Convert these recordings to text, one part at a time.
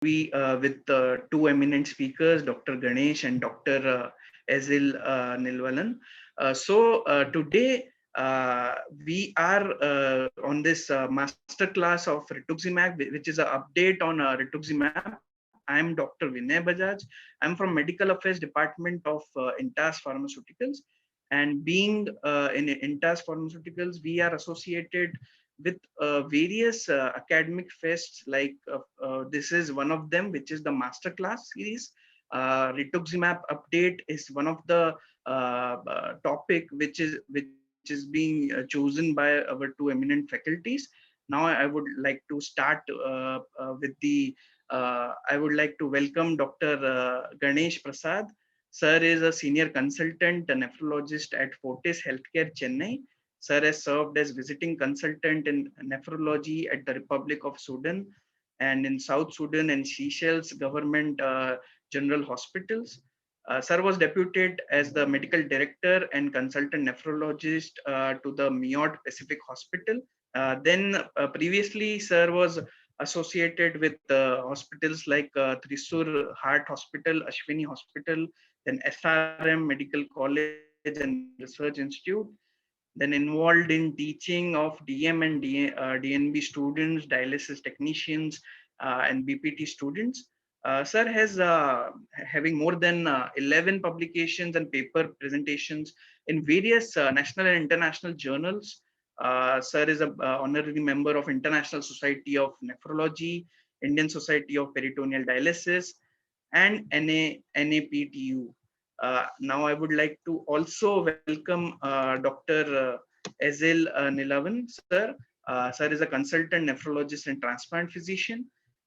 We with two eminent speakers, Dr. Ganesh and Dr. Ezil Nilwalan. Today we are on this master class of rituximab, which is an update on rituximab. I am Dr. Vinay Bajaj. I'm from Medical Affairs Department of Intas Pharmaceuticals. And being in Intas Pharmaceuticals, we are associated with various academic fests. Like this is one of them, which is the masterclass series. Rituximab update is one of the topic which is being chosen by our two eminent faculties. Now I would like to start with the I would like to welcome Dr. Ganesh Prasad. Sir is a senior consultant, a nephrologist at Fortis Healthcare, Chennai. Sir has served as visiting consultant in nephrology at the Republic of Sudan and in South Sudan and Seychelles government general hospitals. Sir was deputed as the medical director and consultant nephrologist to the Miot Pacific Hospital. Then previously, Sir was associated with hospitals like Thrissur Heart Hospital, Ashwini Hospital, then SRM Medical College and Research Institute, then involved in teaching of DM and DNB students, dialysis technicians, and BPT students. Sir has having more than 11 publications and paper presentations in various national and international journals. Sir is a honorary member of International Society of Nephrology, Indian Society of Peritoneal Dialysis, and NAPTU. Now I would like to also welcome Dr. Ezil Nilavan, sir. Sir is a consultant nephrologist and transplant physician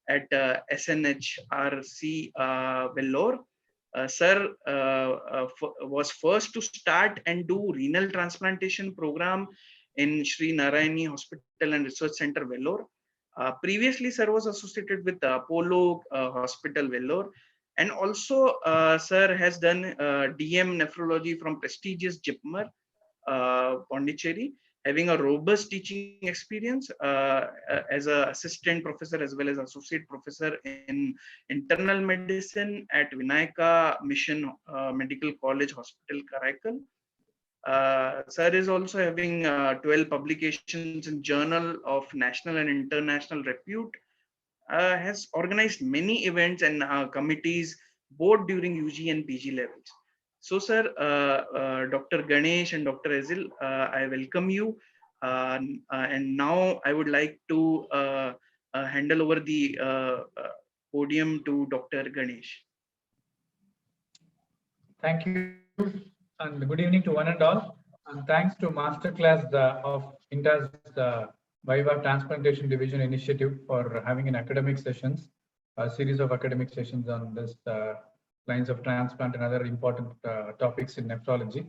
at SNHRC Vellore. Sir was first to start and do renal transplantation program in Sri Narayani Hospital and Research Center Vellore. Previously, sir was associated with Apollo Hospital Vellore, and also sir has done DM nephrology from prestigious JIPMER, Pondicherry, having a robust teaching experience as an assistant professor as well as associate professor in internal medicine at Vinayaka Mission Medical College Hospital, Karaikal. Sir is also having 12 publications in Journal of National and International Repute, has organized many events and committees both during UG and PG levels. So, sir, Dr. Ganesh and Dr. Ezil, I welcome you. And now I would like to handle over the podium to Dr. Ganesh. Thank you, and good evening to one and all. And thanks to Masterclass of Inta's Viva Transplantation Division Initiative for having an academic sessions, a series of academic sessions on this lines of transplant and other important topics in nephrology.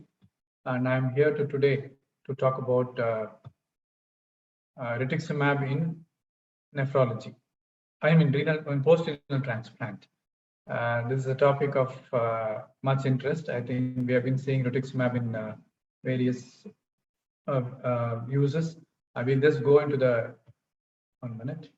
And I'm here today to talk about rituximab in nephrology. I mean post-renal transplant. This is a topic of much interest. I think we have been seeing rituximab in various uses. I will just go into the 1 minute.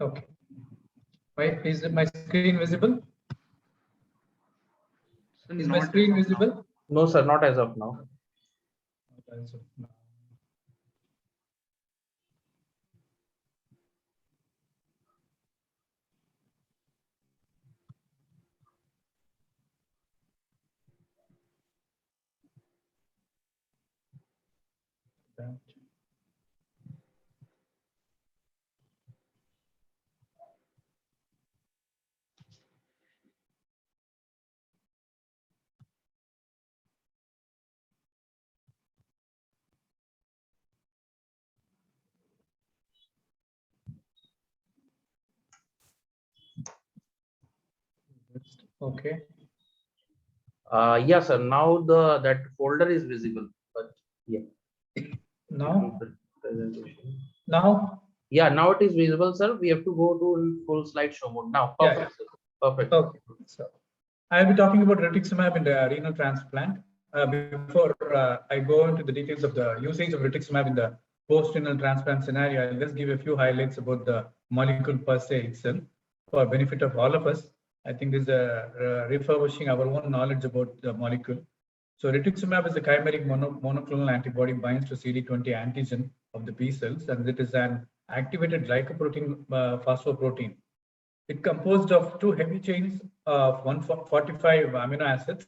Okay. Is my screen visible? Is my screen visible? No, sir, not as of now. Not as of now. Okay. Yes, sir. Now that folder is visible, but yeah. Now. Now. Yeah, now it is visible, sir. We have to go to full slideshow mode now. Perfect. Yeah. Perfect. Okay. So I'll be talking about rituximab in the renal transplant. before I go into the details of the usage of rituximab in the post-renal transplant scenario, I'll just give a few highlights about the molecule per se itself for benefit of all of us. I think this is refurbishing our own knowledge about the molecule. So rituximab is a chimeric monoclonal antibody binds to CD20 antigen of the B cells, and it is an activated glycoprotein phosphoprotein. It composed of 2 heavy chains of 145 amino acids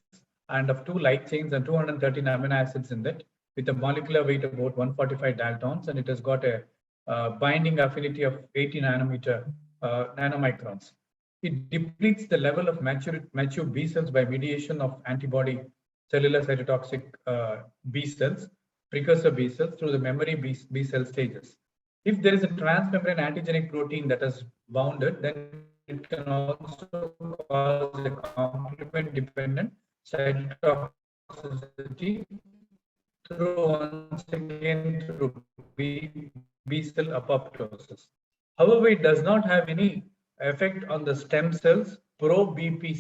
and of 2 light chains and 213 amino acids in that, with a molecular weight of about 145 daltons, and it has got a binding affinity of 80 nanomicrons. It depletes the level of mature B cells by mediation of antibody cellular cytotoxic B cells, precursor B cells, through the memory B cell stages. If there is a transmembrane antigenic protein that is bounded, then it can also cause a complement-dependent cytotoxicity through B cell apoptosis. However, it does not have any effect on the stem cells, B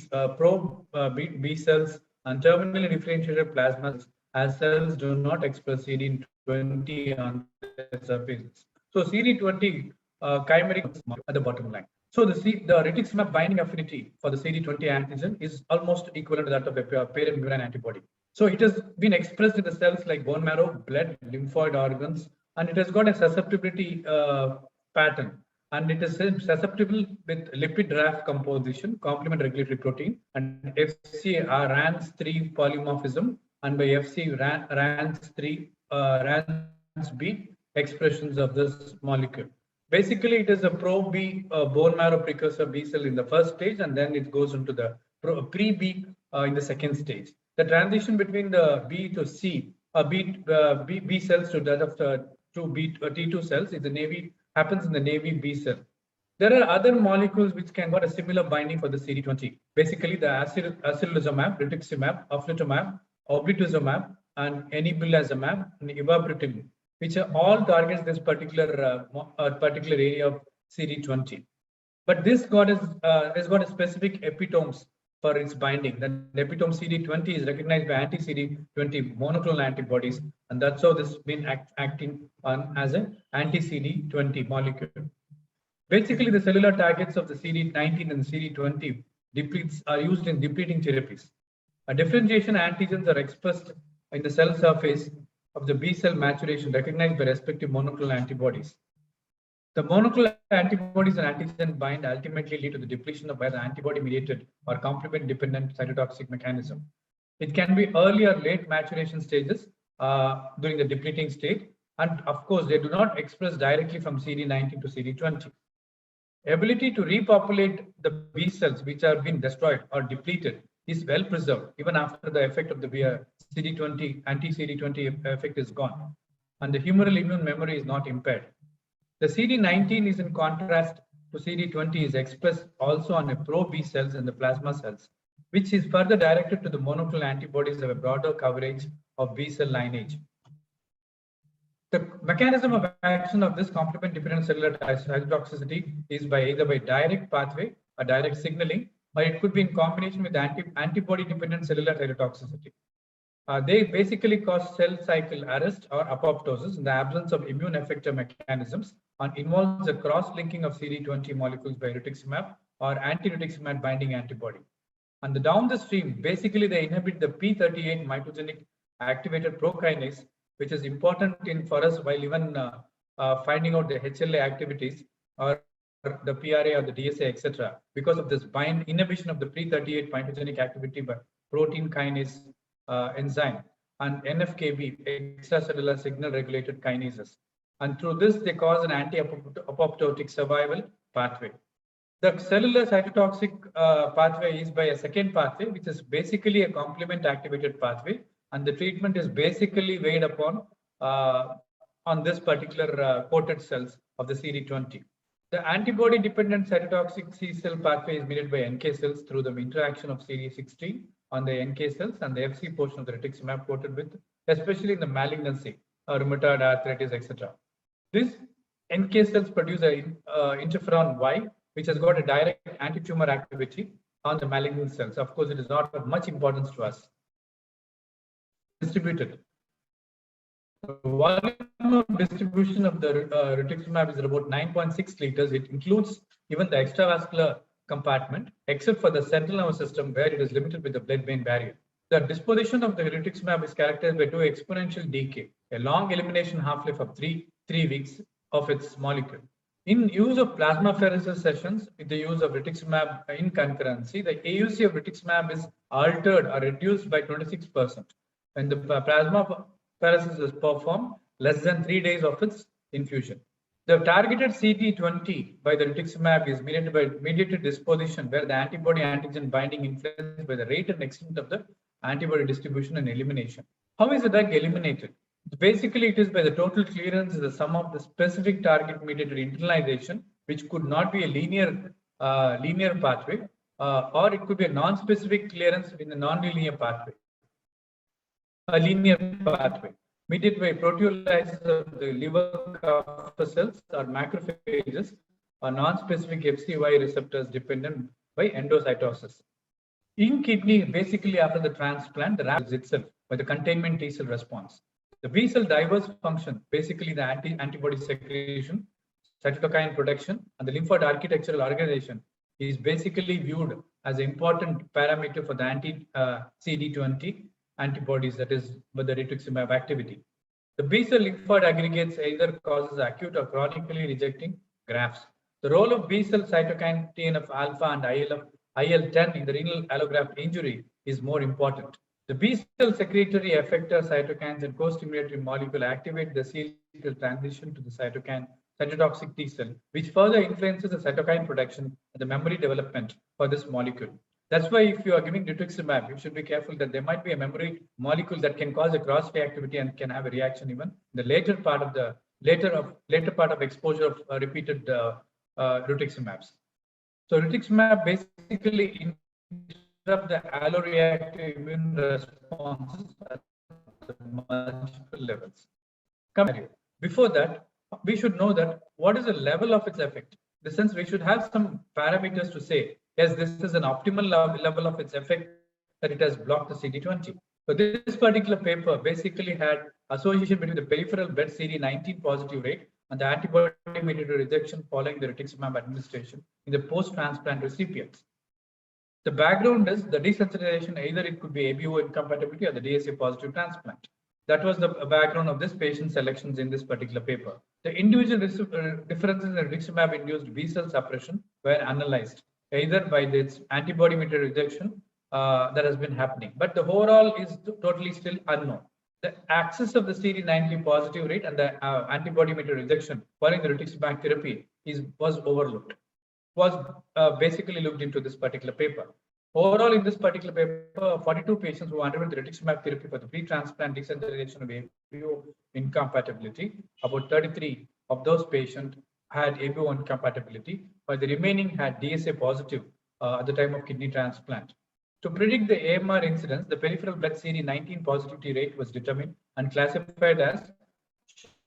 cells, and terminally differentiated plasma as cells do not express CD20 on their surfaces. So CD20 chimeric at the bottom line. So the rituximab binding affinity for the CD20 antigen is almost equivalent to that of a parent murine antibody. So it has been expressed in the cells like bone marrow, blood, lymphoid organs, and it has got a susceptibility pattern. And it is susceptible with lipid RAF composition, complement regulatory protein, and FC RANS3 polymorphism, and by FC RANS3 RANS-B expressions of this molecule. Basically, it is a pro-B bone marrow precursor B cell in the first stage, and then it goes into the pre-B in the second stage. The transition between the B to C, B cells to that of the T2 cells is happens in the navy B cell. There are other molecules which can got a similar binding for the CD20. Basically, the acylizumab, rituximab, aflitomab, obinutuzumab, and enibulizumab, and ibabrutinib, which are all targets this particular area of CD20. But this has got a specific epitomes for its binding. The epitome CD20 is recognized by anti-CD20 monoclonal antibodies, and that's how this has been acting on as an anti-CD20 molecule. Basically, the cellular targets of the CD19 and CD20 are used in depleting therapies. Differentiation antigens are expressed in the cell surface of the B cell maturation recognized by respective monoclonal antibodies. The monoclonal antibodies and antigen bind ultimately lead to the depletion of either antibody-mediated or complement-dependent cytotoxic mechanism. It can be early or late maturation stages during the depleting state, and of course, they do not express directly from CD19 to CD20. Ability to repopulate the B cells which have been destroyed or depleted is well preserved even after the effect of the CD20 anti-CD20 effect is gone, and the humoral immune memory is not impaired. The CD19 is in contrast to CD20 is expressed also on a pro-B cells and the plasma cells, which is further directed to the monoclonal antibodies of a broader coverage of B cell lineage. The mechanism of action of this complement-dependent cellular cytotoxicity is either by direct pathway or direct signaling, or it could be in combination with antibody-dependent cellular cytotoxicity. They basically cause cell cycle arrest or apoptosis in the absence of immune effector mechanisms, and involves the cross-linking of CD20 molecules by rituximab or anti-rituximab binding antibody. And down the stream, basically they inhibit the p38 mitogenic activated prokinase, which is important for us while even finding out the HLA activities or the PRA or the DSA, etc. Because of this inhibition of the p38 mitogenic activity by protein kinase enzyme and NFKB, extracellular signal regulated kinases. And through this, they cause an anti-apoptotic survival pathway. The cellular cytotoxic pathway is by a second pathway, which is basically a complement activated pathway, and the treatment is basically weighed upon on this particular coated cells of the CD20. The antibody-dependent cytotoxic C cell pathway is mediated by NK cells through the interaction of CD16 on the NK cells and the FC portion of the rituximab coated with, especially in the malignancy, rheumatoid arthritis, etc. These NK cells produce interferon Y, which has got a direct anti-tumor activity on the malignant cells. Of course, it is not of much importance to us. distributed. The volume of distribution of the rituximab is about 9.6 liters. It includes even the extravascular compartment, except for the central nervous system, where it is limited with the blood-brain barrier. The disposition of the rituximab is characterized by two exponential decay, a long elimination half-life of three weeks of its molecule. In use of plasmapheresis sessions, with the use of rituximab in concurrency, the AUC of rituximab is altered or reduced by 26%. When the plasmapheresis is performed less than 3 days of its infusion. The targeted CD20 by the rituximab is mediated by mediated disposition, where the antibody-antigen binding influenced by the rate and extent of the antibody distribution and elimination. How is the drug eliminated? Basically, it is by the total clearance is the sum of the specific target-mediated internalization, which could not be a linear pathway, or it could be a non-specific clearance in the non-linear pathway. A linear pathway mediated by proteolysis of the liver corpuscles or macrophages, or non-specific FCY receptors dependent by endocytosis. In kidney, basically after the transplant, the RAS itself by the containment T cell response. The B cell diverse function, basically the antibody secretion, cytokine production, and the lymphoid architectural organization is basically viewed as an important parameter for the anti-CD20 antibodies, that is with the rituximab activity. The B cell lymphoid aggregates either causes acute or chronically rejecting grafts. The role of B cell cytokine TNF alpha and IL-10 in the renal allograft injury is more important. The B cell secretory effector cytokines and co-stimulatory molecule activate the cell transition to the cytotoxic T cell, which further influences the cytokine production and the memory development for this molecule. That's why if you are giving rituximab, you should be careful that there might be a memory molecule that can cause a cross-reactivity and can have a reaction even in the later part of exposure of repeated rituximabs. So rituximab basically interrupt the alloreactive immune responses at multiple levels. Before that, we should know that what is the level of its effect. In the sense, we should have some parameters to say, yes, this is an optimal level of its effect that it has blocked the CD20. So this particular paper basically had association between the peripheral blood CD19 positive rate and the antibody-mediated rejection following the rituximab administration in the post-transplant recipients. The background is the desensitization, either it could be ABO incompatibility or the DSA positive transplant. That was the background of this patient selections in this particular paper. The individual differences in rituximab-induced B cell suppression were analyzed, either by its antibody-mediated rejection that has been happening. But the overall is totally still unknown. The axis of the CD19 positive rate and the antibody-mediated rejection following the rituximab therapy was overlooked, was basically looked into this particular paper. Overall, in this particular paper, 42 patients who underwent the rituximab therapy for the pre-transplant desensitization of ABO incompatibility, about 33 of those patients had ABO incompatibility, while the remaining had DSA positive at the time of kidney transplant. To predict the AMR incidence, the peripheral blood CD19 positivity rate was determined and classified as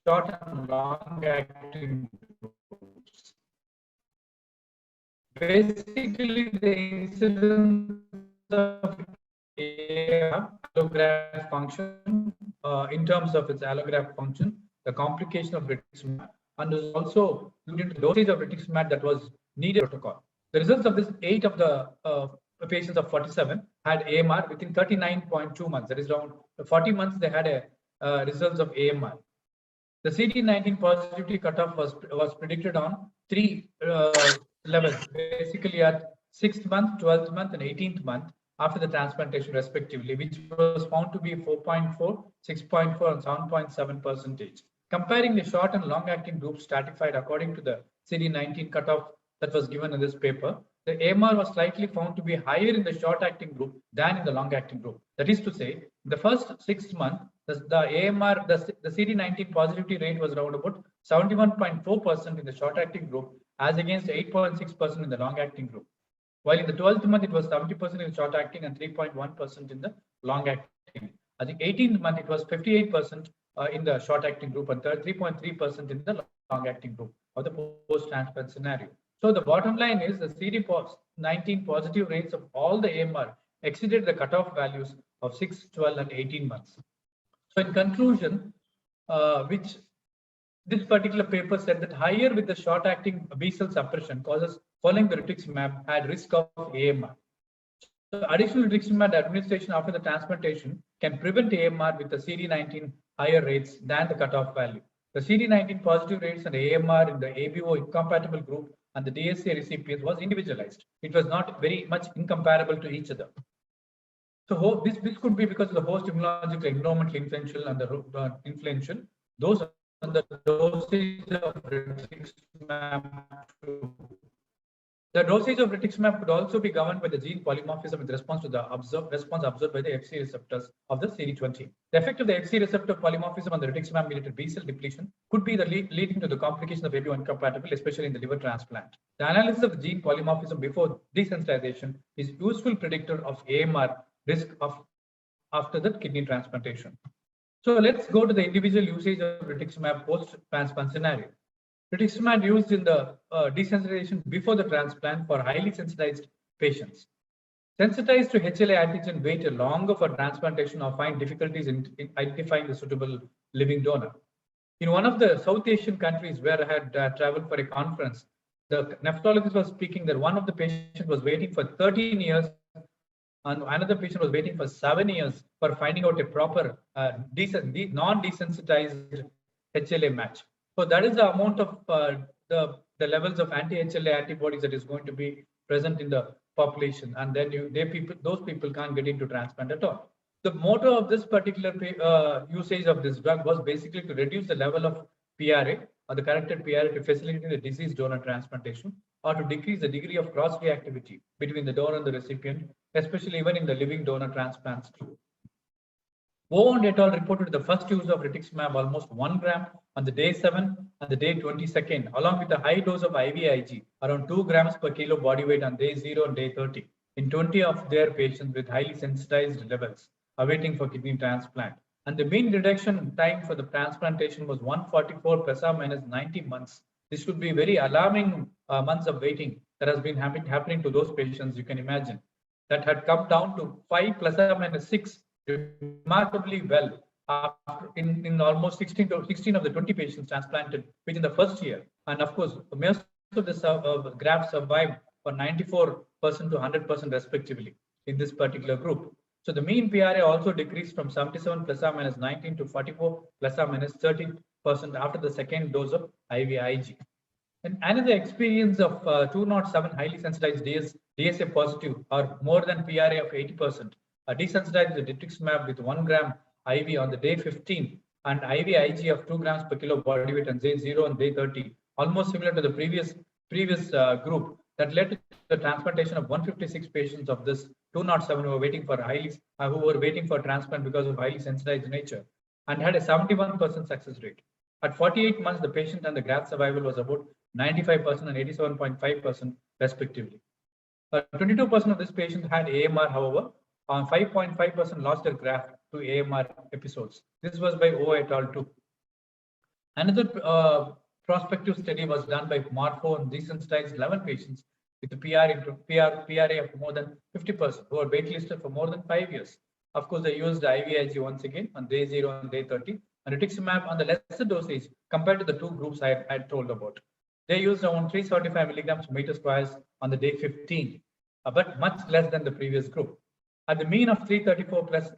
short and long-acting groups. Basically, the incidence of allograft function, in terms of its allograft function, the complication of rituximab, and is also looked into the dosage of rituximab that was needed protocol. The results of this 8 of the patients of 47 had AMR within 39.2 months. That is around 40 months they had a results of AMR. The CD19 positivity cutoff was predicted on 3 levels, basically at 6th month, 12th month, and 18th month after the transplantation respectively, which was found to be 4.4, 6.4, and 7.7%. Comparing the short and long-acting groups stratified according to the CD19 cutoff that was given in this paper, the AMR was slightly found to be higher in the short-acting group than in the long-acting group. That is to say, the first 6 months, the AMR, the CD19 positivity rate was around about 71.4% in the short-acting group, as against 8.6% in the long-acting group. While in the 12th month, it was 70% in the short-acting and 3.1% in the long-acting. At the 18th month, it was 58% in the short-acting group and 3.3% in the long-acting group of the post-transplant scenario. So the bottom line is the CD19 positive rates of all the AMR exceeded the cutoff values of 6, 12, and 18 months. So in conclusion, which this particular paper said that higher with the short-acting B-cell suppression causes following the rituximab had risk of AMR. So additional rituximab administration after the transplantation can prevent AMR with the CD19 higher rates than the cutoff value. The CD19 positive rates and AMR in the ABO incompatible group and the DSA recipients was individualized. It was not very much incomparable to each other. So this could be because of the host immunological, environmental, influential, and the influential. Those are the dosage of rituximab. The dosage of rituximab could also be governed by the gene polymorphism with response to the response observed by the FC receptors of the CD20. The effect of the FC receptor polymorphism on the rituximab-mediated B-cell depletion could be the leading to the complication of ABO incompatible, especially in the liver transplant. The analysis of the gene polymorphism before desensitization is a useful predictor of AMR risk after the kidney transplantation. So let's go to the individual usage of rituximab post-transplant scenario. Rituximab used in the desensitization before the transplant for highly sensitized patients. Sensitized to HLA antigen wait longer for transplantation or find difficulties in identifying the suitable living donor. In one of the South Asian countries where I had traveled for a conference, the nephrologist was speaking that one of the patients was waiting for 13 years and another patient was waiting for 7 years for finding out a proper non-desensitized HLA match. So that is the amount of the levels of anti-HLA antibodies that is going to be present in the population, and then those people can't get into transplant at all. The motto of this particular usage of this drug was basically to reduce the level of PRA or the corrected PRA to facilitate the deceased donor transplantation, or to decrease the degree of cross-reactivity between the donor and the recipient, especially even in the living donor transplants too. Vo and et al. Reported the first use of rituximab almost 1 gram on the day 7 and the day 22nd, along with a high dose of IVIG, around 2 grams per kilo body weight on day 0 and day 30, in 20 of their patients with highly sensitized levels awaiting for kidney transplant. And the mean reduction time for the transplantation was 144 plus or minus 90 months. This would be very alarming months of waiting that has been happening to those patients, you can imagine. That had come down to 5 plus or minus 6 remarkably well in almost 16 of the 20 patients transplanted within the first year. And of course, most of the graphs survived for 94% to 100% respectively in this particular group. So the mean PRA also decreased from 77 plus or minus 19 to 44 plus or minus 30% after the second dose of IVIG. And another experience of 207 highly sensitized DSA positive or more than PRA of 80%. Desensitized the rituximab with 1 gram IV on the day 15 and IVIG of 2 grams per kilo body weight on day 0 and day 30, almost similar to the previous group that led to the transplantation of 156 patients of this 207 who were waiting for transplant because of highly sensitized nature, and had a 71% success rate. At 48 months, the patient and the graft survival was about 95% and 87.5% respectively. 22% of these patients had AMR, however, 5.5% lost their graft to AMR episodes. This was by O et al. Too. Another prospective study was done by Morpho and desensitized 11 patients with a PRA of more than 50% who were waitlisted for more than 5 years. Of course, they used IVIG once again on day 0 and day 30, and rituximab on the lesser dosage compared to the two groups I had told about. They used around 375 milligrams per meter squares on the day 15, but much less than the previous group. At the mean of 334 plus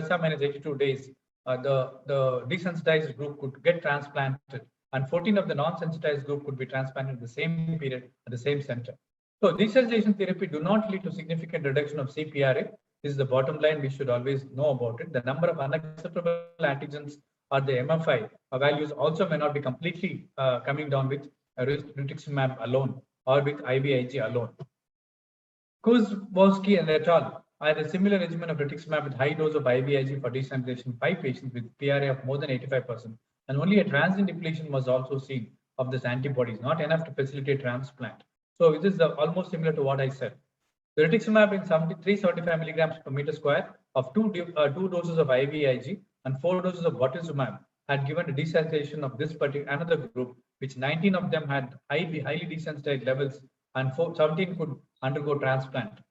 or minus 82 days, the desensitized group could get transplanted, and 14 of the non-sensitized group could be transplanted in the same period at the same center. So desensitization therapy do not lead to significant reduction of CPRA. This is the bottom line. We should always know about it. The number of unacceptable antigens or the MFI values also may not be completely coming down with rituximab alone or with IVIG alone. Kurzbowski and et al. Had a similar regimen of rituximab with high dose of IVIG for desensitization in 5 patients with PRA of more than 85%, and only a transient depletion was also seen of this antibodies, not enough to facilitate transplant. So this is almost similar to what I said. The rituximab in 375 milligrams per meter square of two doses of IVIG and 4 doses of bortezomib had given a desensitization of this particular another group, which 19 of them had highly desensitized levels, and 17 could undergo transplant.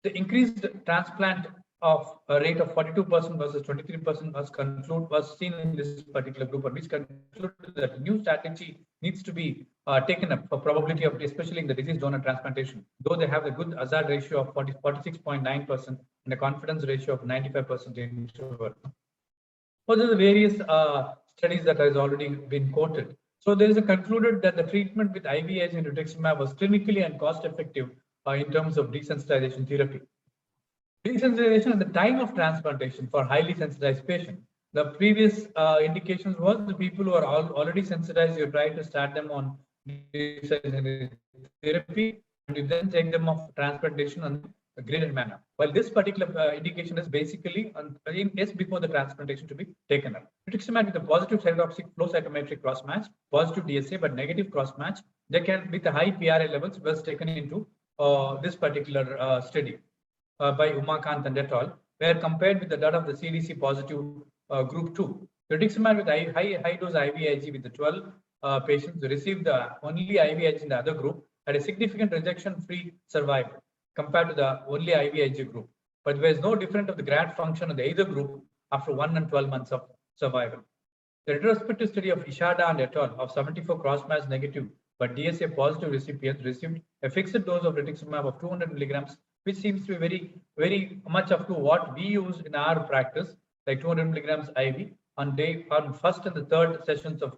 The increased transplant of a rate of 42% versus 23% was seen in this particular group, which concluded that new strategy needs to be taken up for probability of, especially in the disease donor transplantation, though they have a good hazard ratio of 46.9% and a confidence ratio of 95% interval. So there are various studies that has already been quoted. So there is a concluded that the treatment with IVIG and rituximab was clinically and cost effective in terms of desensitization therapy. Desensitization at the time of transplantation for highly sensitized patient. The previous indications was the people who are already sensitized, you try to start them on desensitization therapy and you then take them off transplantation on a graded manner. While this particular indication is basically before the transplantation to be taken up. Rituximab with a positive cytotoxic flow cytometric cross match, positive DSA but negative cross match, they can with the high PRA levels was taken into this particular study. By Umakant and et al., where compared with the data of the CDC positive group 2. Rituximab with high dose IVIG with the 12 patients who received the only IVIG in the other group had a significant rejection-free survival compared to the only IVIG group. But there is no difference of the graft function of the either group after 1 and 12 months of survival. The retrospective study of Ishada and et al. Of 74 cross-match negative but DSA positive recipients received a fixed dose of rituximab of 200 milligrams, which seems to be very much up to what we use in our practice, like 200 milligrams IV on first and the third sessions of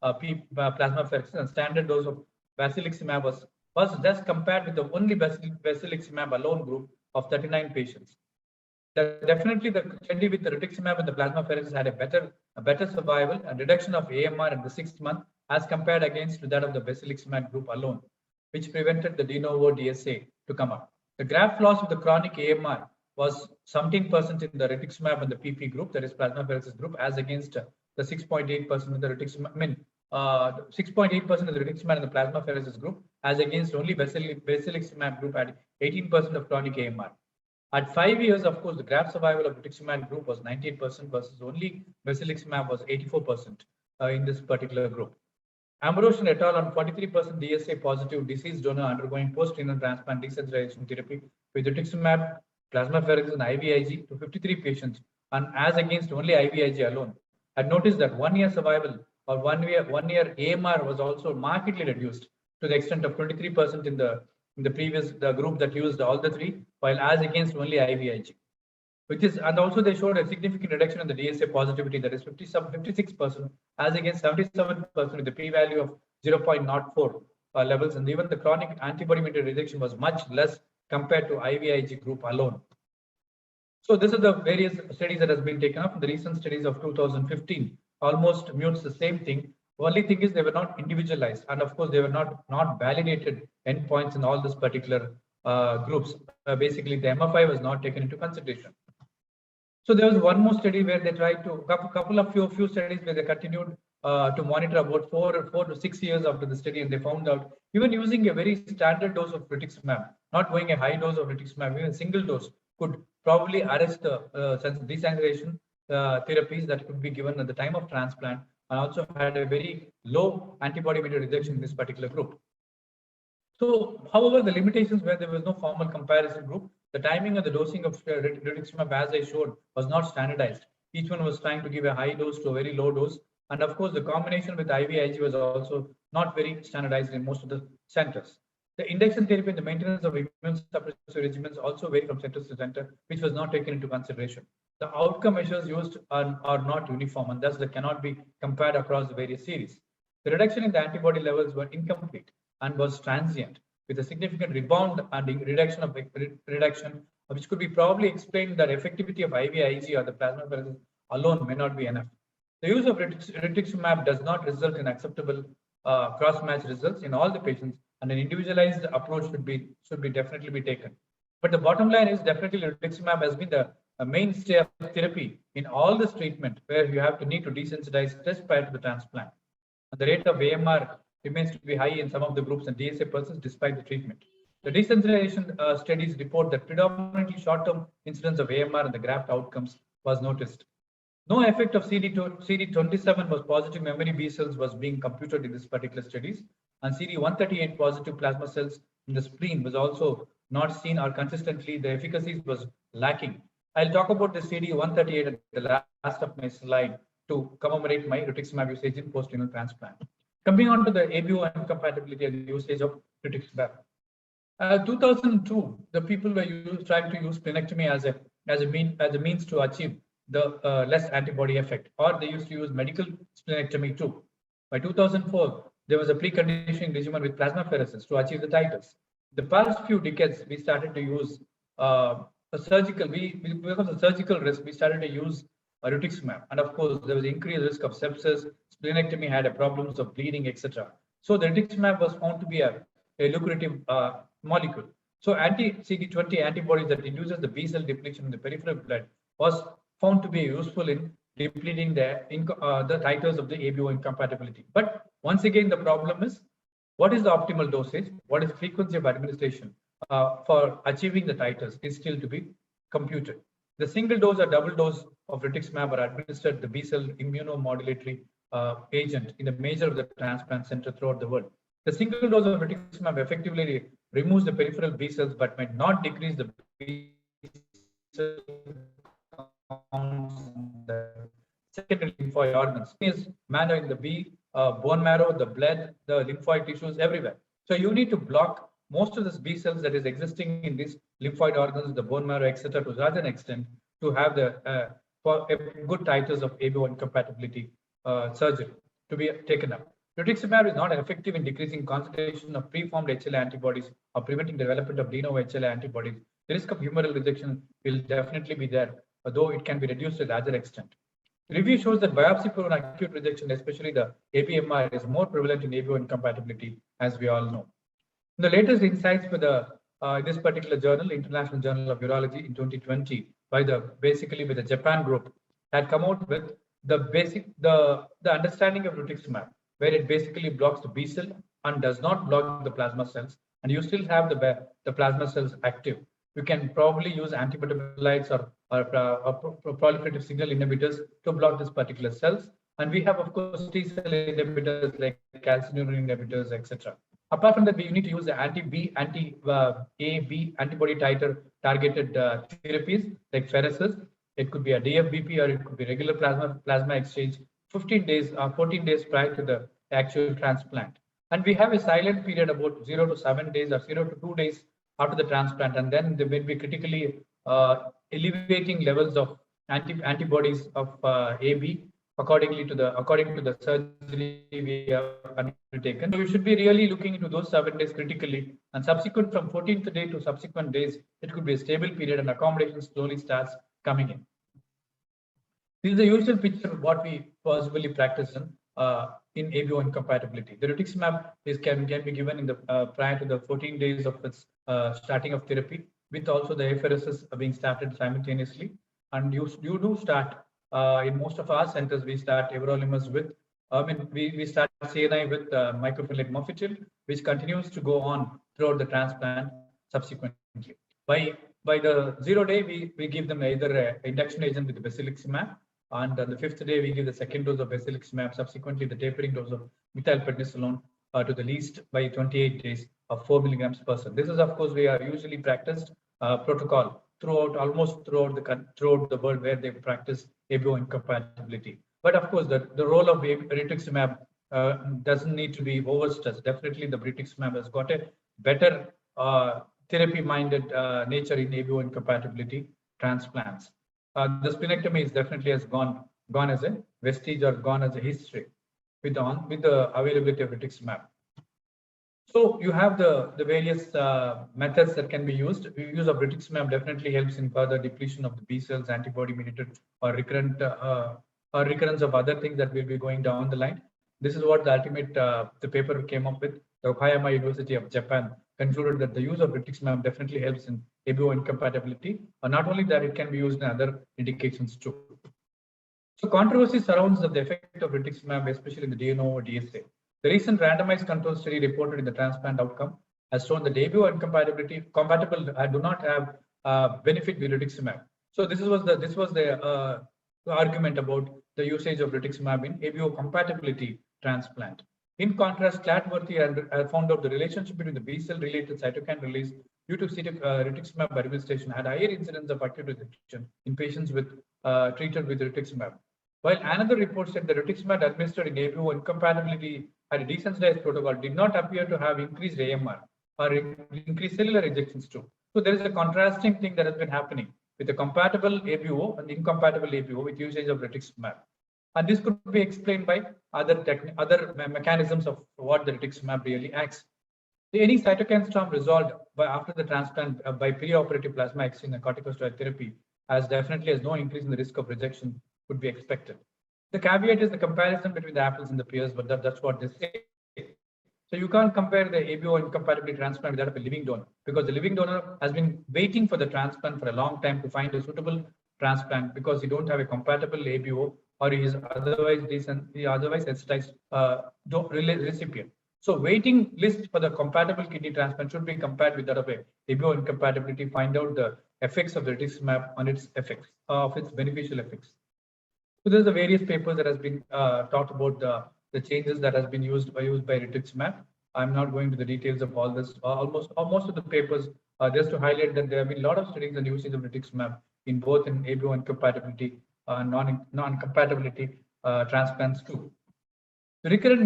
plasmapheresis, and standard dose of basiliximab was just compared with the only basiliximab alone group of 39 patients. Definitely the study with the rituximab and the plasmapheresis had a better survival and reduction of AMR in the 6th month as compared against that of the basiliximab group alone, which prevented the de novo DSA to come up. The graft loss of the chronic AMR was 17% in the rituximab and the PP group, that is plasmapheresis group, as against the 6.8% of the rituximab. 6.8% of the rituximab and the plasmapheresis group, as against only basiliximab group at 18% of chronic AMR. At 5 years, of course, the graft survival of rituximab group was 98% versus only basiliximab was 84% in this particular group. Ambrose and et al. On 43% DSA positive deceased donor undergoing post-renal transplant desensitization therapy with rituximab, plasmapheresis, and IVIG to 53 patients, and as against only IVIG alone, had noticed that 1 year survival or 1 year AMR was also markedly reduced to the extent of 23% in the previous group that used all the three, while as against only IVIG. And also they showed a significant reduction in the DSA positivity, that is 56% as against 77% with the p-value of 0.04 levels, and even the chronic antibody-mediated rejection was much less compared to IVIG group alone. So these are the various studies that has been taken up. The recent studies of 2015 almost mutes the same thing. The only thing is they were not individualized, and of course they were not validated endpoints in all this particular groups. Basically, the MFI was not taken into consideration. So there was one more study where they tried to few studies where they continued to monitor about 4 to 6 years after the study, and they found out even using a very standard dose of rituximab, not going a high dose of rituximab, even a single dose could probably arrest the desensitization therapies that could be given at the time of transplant, and also had a very low antibody-mediated rejection in this particular group. So, however, the limitations where there was no formal comparison group, the timing of the dosing of rituximab, as I showed, was not standardized. Each one was trying to give a high dose to a very low dose. And of course, the combination with IVIG was also not very standardized in most of the centers. The induction therapy and the maintenance of immune suppressive regimens also vary from center to center, which was not taken into consideration. The outcome measures used are not uniform, and thus they cannot be compared across the various series. The reduction in the antibody levels were incomplete and was transient, with a significant rebound and reduction, which could be probably explained that effectivity of IVIG or the plasmapheresis alone may not be enough. The use of rituximab does not result in acceptable cross-match results in all the patients, and an individualized approach should be definitely be taken. But the bottom line is definitely rituximab has been the mainstay of therapy in all this treatment, where you have to need to desensitize just prior to the transplant. And the rate of AMR remains to be high in some of the groups, and DSA persists despite the treatment. The desensitization studies report that predominantly short-term incidence of AMR and the graft outcomes was noticed. No effect of CD27 was positive memory B cells was being computed in this particular studies, and CD138 positive plasma cells in the spleen was also not seen, or consistently the efficacy was lacking I'll talk about the CD138 at the last of my slide to commemorate my rituximab usage in post-renal transplant. Coming on to the ABO incompatibility and usage of rituximab. 2002, the people were trying to use splenectomy as a means to achieve the less antibody effect, or they used to use medical splenectomy too. By 2004, there was a preconditioning regimen with plasmapheresis to achieve the titers. The past few decades, we started to use a surgical. Because of the surgical risk, we started to use rituximab, and of course, there was increased risk of sepsis. Splenectomy had problems of bleeding, etc. So the rituximab was found to be a lucrative molecule. So anti-CD20 antibodies that induces the B cell depletion in the peripheral blood was found to be useful in depleting the titers of the ABO incompatibility. But once again, the problem is, what is the optimal dosage? What is the frequency of administration for achieving the titers is still to be computed. The single dose or double dose of rituximab are administered the B cell immunomodulatory agent in the major of the transplant center throughout the world. The single dose of rituximab effectively removes the peripheral B cells, but might not decrease the B cell counts in the secondary lymphoid organs. Is manner in the bone marrow, the blood, the lymphoid tissues, everywhere. So you need to block most of this B cells that is existing in these lymphoid organs, the bone marrow, etc., to such an extent to have the good titers of ABO incompatibility surgery to be taken up. Rituximab is not effective in decreasing concentration of preformed HLA antibodies or preventing the development of de novo HLA antibodies. The risk of humoral rejection will definitely be there, although it can be reduced to a larger extent. The review shows that biopsy-prone acute rejection, especially the ABMR, is more prevalent in ABO incompatibility, as we all know. The latest insights for this particular journal, International Journal of Urology, in 2020, by the Japan group, had come out with the understanding of rituximab, where it basically blocks the B cell and does not block the plasma cells, and you still have the plasma cells active. You can probably use antimetabolites or proliferative signal inhibitors to block this particular cells. And we have, of course, T cell inhibitors like calcineurin inhibitors, etc. Apart from that, we need to use the anti-B, anti-AB antibody titer targeted therapies like pheresis. It could be a DFBP or it could be regular plasma exchange 15 days or 14 days prior to the actual transplant. And we have a silent period about 0 to 7 days or 0 to 2 days after the transplant, and then there will be critically elevating levels of antibodies of AB according to the surgery we have undertaken. So we should be really looking into those 7 days critically, and subsequent from 14th day to subsequent days, it could be a stable period and accommodation slowly starts coming in. This is the usual picture of what we possibly practice in ABO incompatibility. The rituximab can be given in the prior to the 14 days of its starting of therapy, with also the apheresis being started simultaneously. And you do start in most of our centers. We start everolimus with we start CNI with microfillet mofetil, which continues to go on throughout the transplant subsequently. By the 0 day, we give them either an induction agent with the basiliximab, and on the 5th day, we give the second dose of basiliximab, subsequently the tapering dose of methylprednisolone to the least by 28 days of 4 milligrams per cell. This is, of course, we are usually practiced protocol almost throughout the world where they practice ABO incompatibility. But of course, the role of rituximab doesn't need to be overstressed. Definitely, the rituximab has got a better therapy-minded nature in ABO incompatibility transplants. The splenectomy is definitely has gone as a vestige or gone as a history with the availability of rituximab. So you have the various methods that can be used. The use of rituximab definitely helps in further depletion of the B cells, antibody-mediated or recurrence of other things that will be going down the line. This is what the ultimate the paper came up with. The Okayama University of Japan concluded that the use of rituximab definitely helps in ABO incompatibility. Not only that, it can be used in other indications too. So controversy surrounds the effect of rituximab, especially in the DNO or DSA. The recent randomized control study reported in the transplant outcome has shown that ABO incompatibility do not have benefit with rituximab. So this was the argument about the usage of rituximab in ABO compatibility transplant. In contrast, Clatworthy found out the relationship between the B cell related cytokine release due to rituximab administration had higher incidence of acute rejection in patients with treated with rituximab. While another report said the rituximab administered in ABO incompatibility had a desensitized protocol did not appear to have increased AMR or increased cellular ejections too. So there is a contrasting thing that has been happening with the compatible ABO and incompatible ABO with usage of rituximab. And this could be explained by other mechanisms of what the rituximab really acts. Any cytokine storm resolved after the transplant by perioperative plasma exchange and corticosteroid therapy has definitely has no increase in the risk of rejection would be expected. The caveat is the comparison between the apples and the pears, but that's what they say. So you can't compare the ABO incompatibility transplant with that of a living donor, because the living donor has been waiting for the transplant for a long time to find a suitable transplant because he don't have a compatible ABO or he is otherwise sensitized recipient. So waiting list for the compatible kidney transplant should be compared with that of a ABO incompatibility, find out the effects of the rituximab on its effects, of its beneficial effects. So there's the various papers that has been talked about the changes that has been used by rituximab. I'm not going to the details of all this. Most of the papers just to highlight that there have been a lot of studies on usage of rituximab in both in ABO incompatibility, non-compatibility transplants too. The recurrent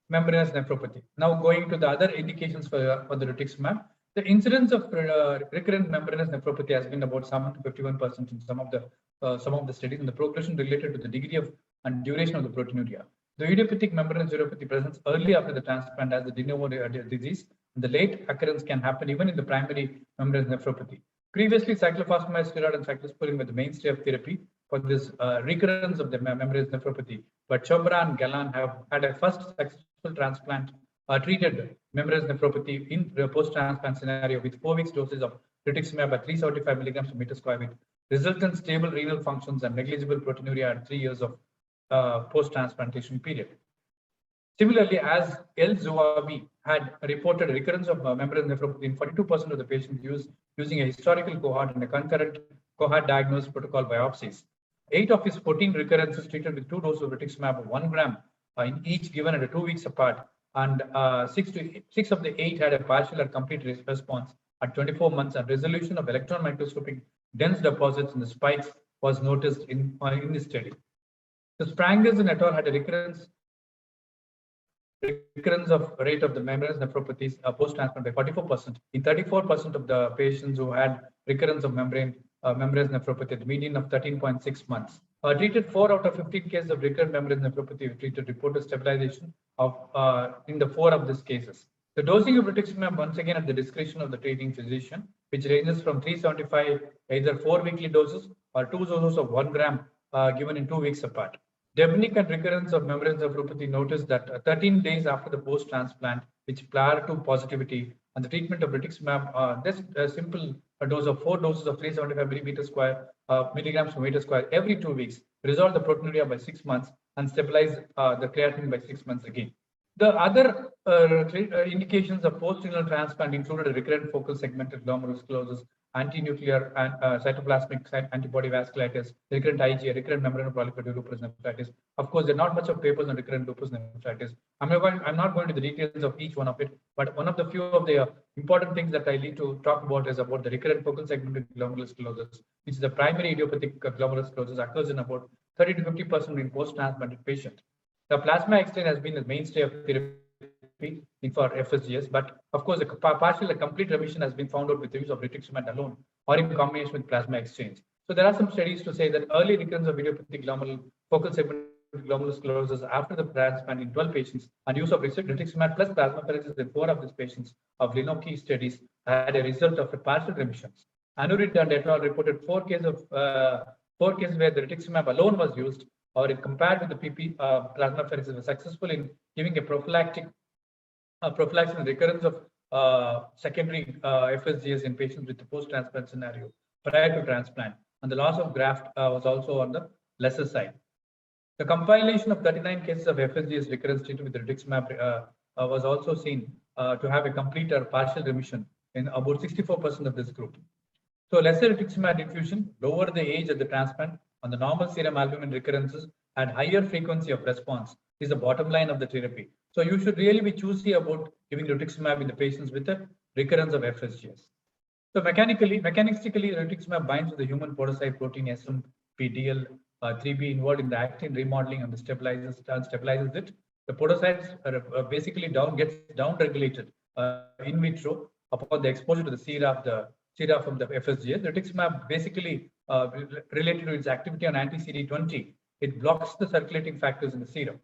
membranous nephropathy. Now going to the other indications for the rituximab, the incidence of recurrent membranous nephropathy has been about 7 to 51% in some of the studies, and the progression related to the degree of and duration of the proteinuria. The idiopathic membranous neuropathy presents early after the transplant as the de novo disease, and the late occurrence can happen even in the primary membranous nephropathy. Previously, cyclophosphamide, steroid, and cyclosporine were the mainstay of therapy for this recurrence of the membranous nephropathy, but Chopra and Gallan have had a first successful transplant treated membranous nephropathy in the post-transplant scenario with 4 weeks doses of rituximab at 375 milligrams per meter square with resultant stable renal functions and negligible proteinuria at 3 years of post-transplantation period. Similarly, as El-Zouabi had reported recurrence of membranous nephropathy in 42% of the patients using a historical cohort and a concurrent cohort diagnosed protocol biopsies. 8 of his 14 recurrences treated with 2 doses of rituximab of 1 gram in each given at 2 weeks apart, and 6 of the 8 had a partial or complete response at 24 months, and resolution of electron microscopic dense deposits in the spikes was noticed in this study. The Sprangers and et al. Had a recurrence of rate of the membranous nephropathies post-transplant by 44% in 34% of the patients who had recurrence of membranous nephropathy at the median of 13.6 months. Treated 4 out of 15 cases of recurrent membranous nephropathy treated reported stabilization of in the 4 of these cases. The dosing of rituximab once again at the discretion of the treating physician, which ranges from 375 either 4 weekly doses or 2 doses of 1 gram given in 2 weeks apart. Debnick and recurrence of membranous nephropathy noticed that 13 days after the post-transplant, which prior to positivity and the treatment of rituximab, this simple dose of 4 doses of 375 milligrams per meter square every 2 weeks resolved the proteinuria by 6 months and stabilized the creatinine by 6 months again. The other indications of post-renal transplant included a recurrent focal segmental glomerulosclerosis, anti-nuclear and cytoplasmic antibody vasculitis, recurrent IgA, recurrent membranoproliferative lupus nephritis. Of course, there are not much of papers on recurrent lupus nephritis. I'm not going to the details of each one of it, but one of the few of the important things that I need to talk about is about the recurrent focal segmental glomerulosclerosis, which is the primary idiopathic glomerulosclerosis, occurs in about 30 to 50% in post-transplanted patients. The plasma exchange has been the mainstay of therapy for FSGS, but of course, a partial or complete remission has been found out with the use of rituximab alone or in combination with plasma exchange. So there are some studies to say that early recurrence of idiopathic focal segmental glomerulosclerosis after the transplant in 12 patients and use of rituximab plus plasmapheresis in 4 of these patients of Linoki studies had a result of a partial remissions. Anurit and et al. Reported 4 cases where the rituximab alone was used or it compared with the PP plasmapheresis was successful in giving a prophylaxis and recurrence of secondary FSGS in patients with the post-transplant scenario prior to transplant. And the loss of graft was also on the lesser side. The compilation of 39 cases of FSGS recurrence treated with rituximab was also seen to have a complete or partial remission in about 64% of this group. So lesser rituximab infusion, lower the age of the transplant, on the normal serum albumin recurrences had higher frequency of response is the bottom line of the therapy. So you should really be choosy about giving rituximab in the patients with a recurrence of FSGS. So mechanistically, rituximab binds to the human podocyte protein SMPDL3B involved in the actin remodeling and stabilizes it. The podocytes are basically gets down-regulated in vitro upon the exposure to the sera from the FSGS. Rituximab basically related to its activity on anti-CD20, it blocks the circulating factors in the serum.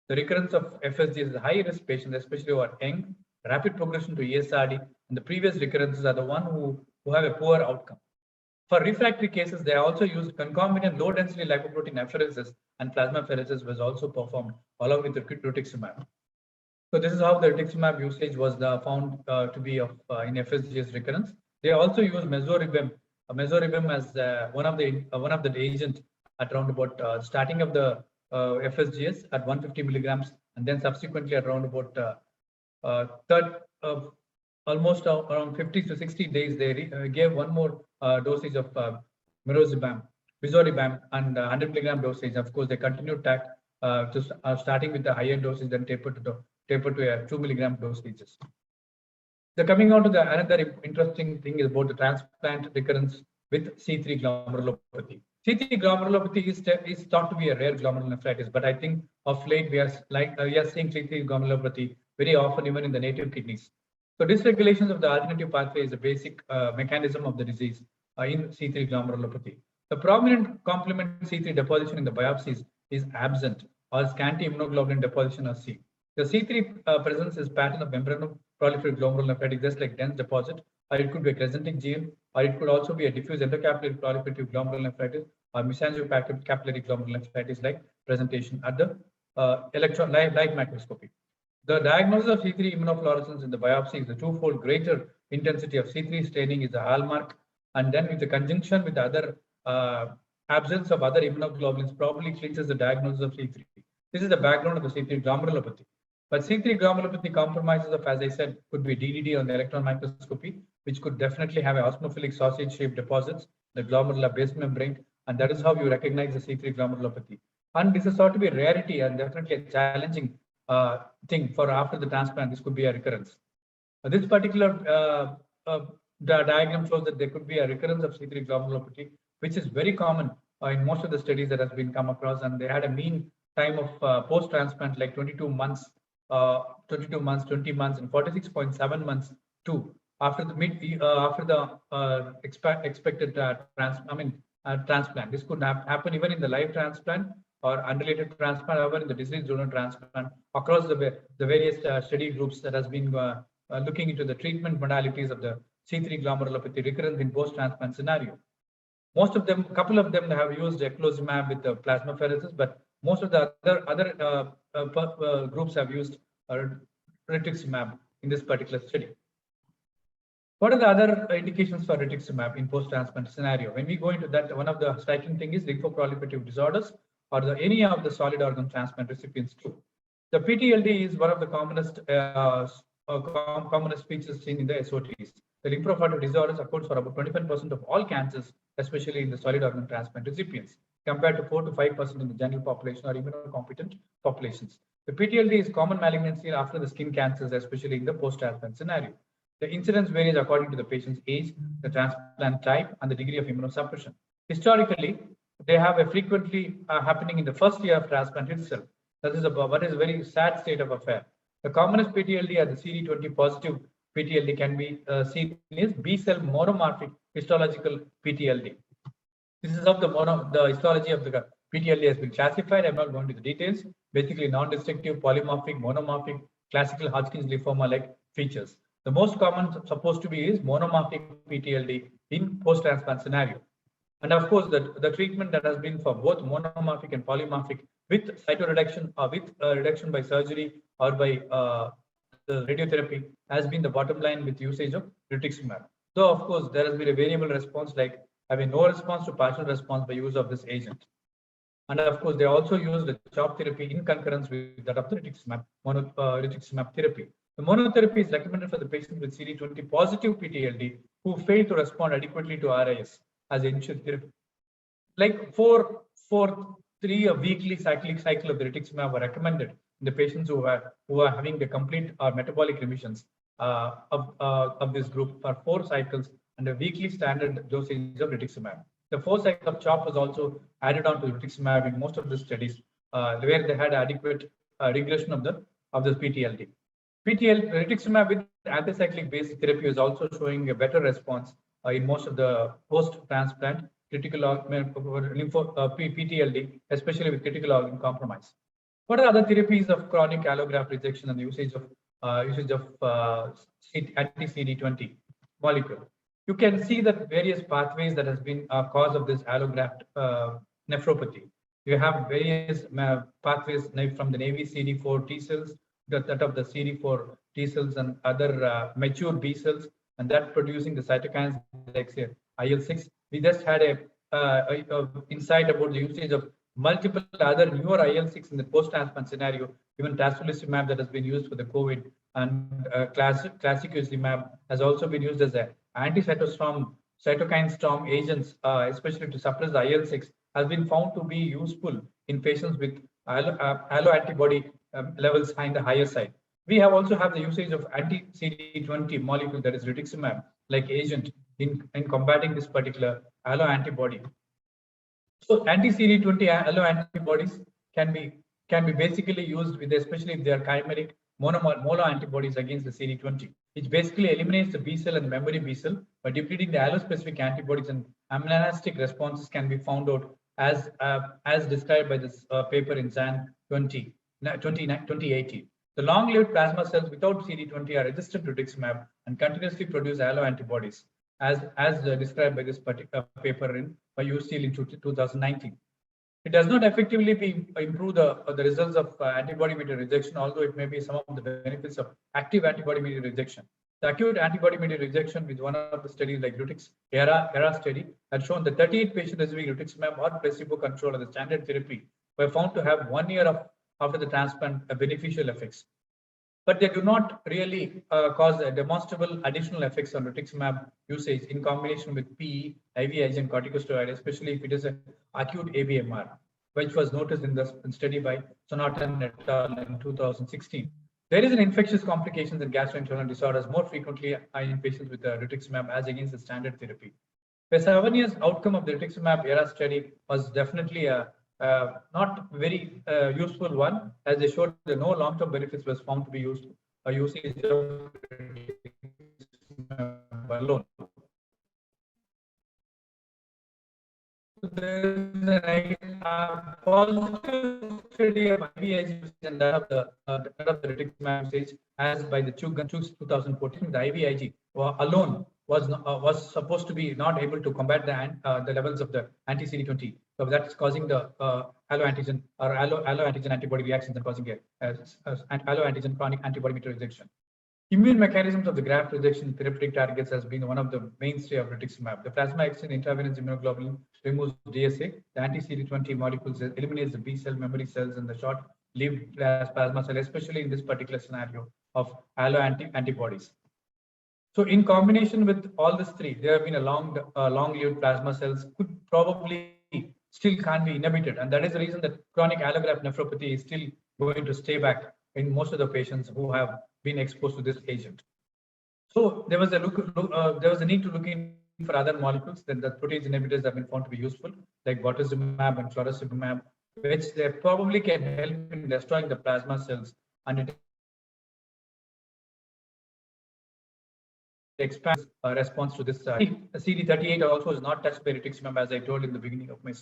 The recurrence of FSGS is high-risk patients, especially who are young, rapid progression to ESRD, and the previous recurrences are the one who have a poor outcome. For refractory cases, they also used concomitant low-density lipoprotein apheresis, and plasmapheresis was also performed along with the rituximab. So this is how the rituximab usage was found to be of in FSGS recurrence. They also use mesoribam as one of the agents at around about starting of the FSGS at 150 milligrams, and then subsequently at around about almost around 50 to 60 days, they gave one more dosage of mesoribam, and 100 milligram dosage. Of course, they continued starting with the higher dosage, then tapered to a 2 milligram dosages. The coming on to the another interesting thing is about the transplant recurrence with C3 glomerulopathy. C3 glomerulopathy is thought to be a rare glomerulonephritis, but I think of late we are seeing C3 glomerulopathy very often even in the native kidneys. So dysregulations of the alternative pathway is a basic mechanism of the disease in C3 glomerulopathy. The prominent complement C3 deposition in the biopsies is absent, or scanty immunoglobulin deposition or C. The C3 presence is pattern of membranoproliferative glomerulonephritis, just like dense deposit, or it could be a crescentic gene, or it could also be a diffuse endocapillary proliferative glomerulonephritis or mesangiocapillary glomerulonephritis like presentation at the electron light microscopy. The diagnosis of C3 immunofluorescence in the biopsy is a twofold greater intensity of C3 staining is a hallmark, and then with the conjunction with the other absence of other immunoglobulins probably clinches the diagnosis of C3. This is the background of the C3 glomerulopathy. But C3 glomerulopathy compromises of, as I said, could be DDD on the electron microscopy, which could definitely have a osmophilic sausage-shaped deposits, the glomerular base membrane, and that is how you recognize the C3 glomerulopathy. And this is thought to be a rarity and definitely a challenging thing for after the transplant. This could be a recurrence. This particular the diagram shows that there could be a recurrence of C3 glomerulopathy, which is very common in most of the studies that has been come across, and they had a mean time of post-transplant like 22 months, 20 months, and 46.7 months too after the expected transplant. This could happen even in the live transplant or unrelated transplant, however, in the disease donor transplant across the various study groups that has been looking into the treatment modalities of the C3 glomerulopathy recurrence in post-transplant scenario. Most of them, couple of them have used eculizumab with the plasmapheresis, but most of the other groups have used rituximab in this particular study. What are the other indications for rituximab in post-transplant scenario? When we go into that, one of the striking thing is lymphoproliferative disorders or any of the solid organ transplant recipients too. The PTLD is one of the commonest features seen in the SOTs. The lymphoproliferative disorders accounts for about 25% of all cancers, especially in the solid organ transplant recipients, compared to 4 to 5% in the general population or immunocompetent populations. The PTLD is common malignancy after the skin cancers, especially in the post-transplant scenario. The incidence varies according to the patient's age, the transplant type, and the degree of immunosuppression. Historically, they have a frequently happening in the first year of transplant itself. That is what is a very sad state of affair. The commonest PTLD or the CD20 positive PTLD can be seen is B-cell monomorphic histological PTLD. This is how the histology of the PTLD has been classified. I'm not going to the details. Basically, non-destructive, polymorphic, monomorphic, classical Hodgkin's lymphoma-like features. The most common supposed to be is monomorphic PTLD in post-transplant scenario. And of course, the treatment that has been for both monomorphic and polymorphic with cytoreduction or with reduction by surgery or by the radiotherapy has been the bottom line with usage of rituximab. So of course, there has been a variable response like having no response to partial response by use of this agent. And of course, they also use the CHOP therapy in concurrence with that of the rituximab therapy. The monotherapy is recommended for the patients with CD20 positive PTLD who fail to respond adequately to RIS as initial therapy. Like 3 a weekly cycle of the rituximab were recommended in the patients who are having the complete metabolic remissions of this group for 4 cycles and a weekly standard dosage of rituximab. The 4 cycles of CHOP was also added on to rituximab in most of the studies where they had adequate regression of the PTLD. Rituximab with anticyclic based therapy is also showing a better response in most of the post-transplant critical PTLD, especially with critical organ compromise. What are other therapies of chronic allograft rejection and the usage of anti-CD20 molecule? You can see that various pathways that has been a cause of this allograft nephropathy. You have various pathways from the naive CD4 T cells, that of the CD4 T cells and other mature B cells, and that producing the cytokines like say IL-6. We just had a insight about the usage of multiple other newer IL-6 in the post-transplant scenario, even tocilizumab that has been used for the COVID, and clazakizumab has also been used as an cytokine storm agents, especially to suppress the IL-6, has been found to be useful in patients with alloantibody levels in the higher side. We also have the usage of anti-CD20 molecule, that is rituximab, like agent in combating this particular alloantibody. So anti-CD20 alloantibodies can be basically used with, especially if they are chimeric mono antibodies against the CD20, which basically eliminates the B cell and memory B cell by depleting the allospecific antibodies, and amnanastic responses can be found out as described by this paper in JAN 2018. The long-lived plasma cells without CD20 are resistant to rituximab and continuously produce alloantibodies, as described by this particular paper by UCL in 2019. It does not effectively improve the results of antibody-mediated rejection, although it may be some of the benefits of active antibody-mediated rejection. The acute antibody-mediated rejection with one of the studies like ERA study had shown that 38 patients receiving rituximab or placebo control of the standard therapy were found to have 1 year after the transplant beneficial effects. But they do not really cause a demonstrable additional effects on rituximab usage in combination with PE, IVIG, and corticosteroid, especially if it is an acute ABMR, which was noticed in the study by Sonatan et al. In 2016. There is an infectious complications and gastrointestinal disorders more frequently in patients with rituximab as against the standard therapy. The 7 years outcome of the rituximab ERA study was definitely a not very useful one, as they showed that no long-term benefits was found to be used by usage of alone. There is a positive study of IVIG and that of the rituximab usage, as by the Chooks 2014. The IVIG alone was supposed to be not able to combat the levels of the anti-CD20. So that's causing the alloantigen or alloantigen antibody reactions and causing alloantigen chronic antibody-mediated rejection. Immune mechanisms of the graft rejection therapeutic targets has been one of the mainstay of rituximab. The plasma exchange intravenous immunoglobulin removes DSA. The anti-CD20 molecules eliminates the B cell memory cells and the short-lived plasma cell, especially in this particular scenario of alloantibodies. So in combination with all these three, there have been a long-lived plasma cells could probably still can't be inhibited, and that is the reason that chronic allograft nephropathy is still going to stay back in most of the patients who have been exposed to this agent. So there was a need to look in for other molecules that the protease inhibitors have been found to be useful, like bortezomib and clorasumab, which they probably can help in destroying the plasma cells, and it expands response to this. CD38 also is not touched by rituximab, as I told in the beginning of my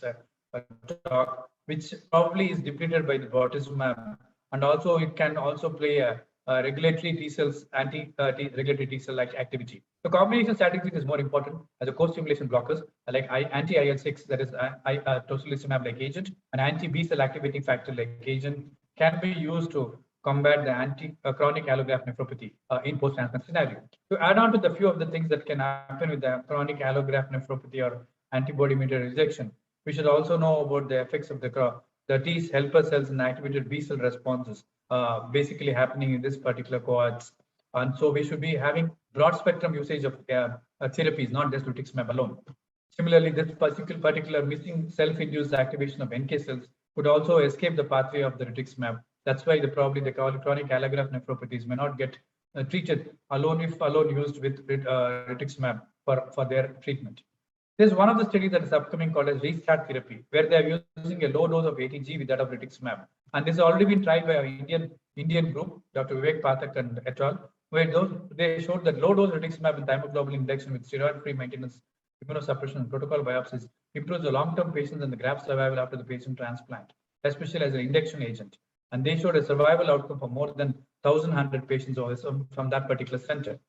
talk, which probably is depleted by the bortezomib, and also it can also play a regulatory T cells, regulatory T cell like activity. The combination strategy is more important as a co-stimulation blockers like anti-IL-6, that is tocilizumab like agent, and anti-B cell activating factor like agent can be used to combat the chronic allograft nephropathy in post-transplant scenario. To add on to the few of the things that can happen with the chronic allograft nephropathy or antibody-mediated rejection, we should also know about the effects of the T helper cells and activated B cell responses basically happening in this particular cohorts. And so we should be having broad spectrum usage of therapies, not just rituximab alone. Similarly, this particular missing self-induced activation of NK cells could also escape the pathway of the rituximab. That's why probably the chronic allograft nephropathies may not get treated alone if used with rituximab, for their treatment. There's one of the studies that is upcoming called as restart therapy, where they are using a low dose of ATG with that of rituximab. And this has already been tried by our Indian group, Dr. Vivek Pathak and et al., where they showed that low dose rituximab and thymoglobulin injection with steroid-free maintenance, immunosuppression, and protocol biopsies improves the long-term patients and the graft survival after the patient transplant, especially as an induction agent. And they showed a survival outcome for more than 1,100 patients from that particular center.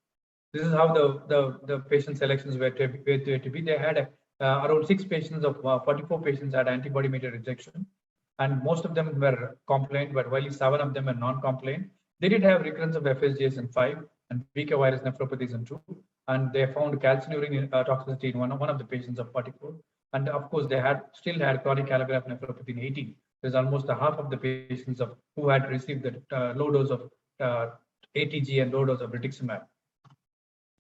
This is how the patient selections were to be. They had around 6 patients of 44 patients had antibody-mediated rejection, and most of them were compliant, but while 7 of them were non-compliant. They did have recurrence of FSGS in 5 and Zika virus nephropathies in 2, and they found calcineurin toxicity in one of the patients of 44. And of course, they still had chronic allograft nephropathy in 18. There's almost a half of the patients who had received the low dose of ATG and low dose of rituximab.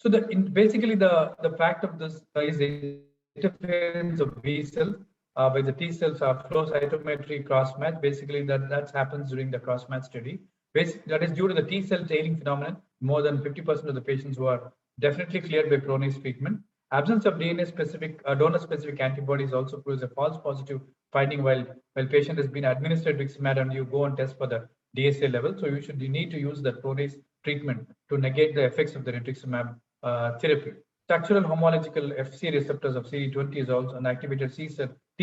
So basically the fact of this is the interference of B cells by the T cells flow cytometry cross-match. Basically that happens during the cross-match study. That is due to the T cell tailing phenomenon. More than 50% of the patients who are definitely cleared by Pronase treatment. Absence of DNA-specific, donor-specific antibodies also proves a false positive finding while patient has been administered rituximab and you go and test for the DSA level. So you need to use the Pronase treatment to negate the effects of the rituximab therapy. Structural homological FC receptors of CD20 is also an activated T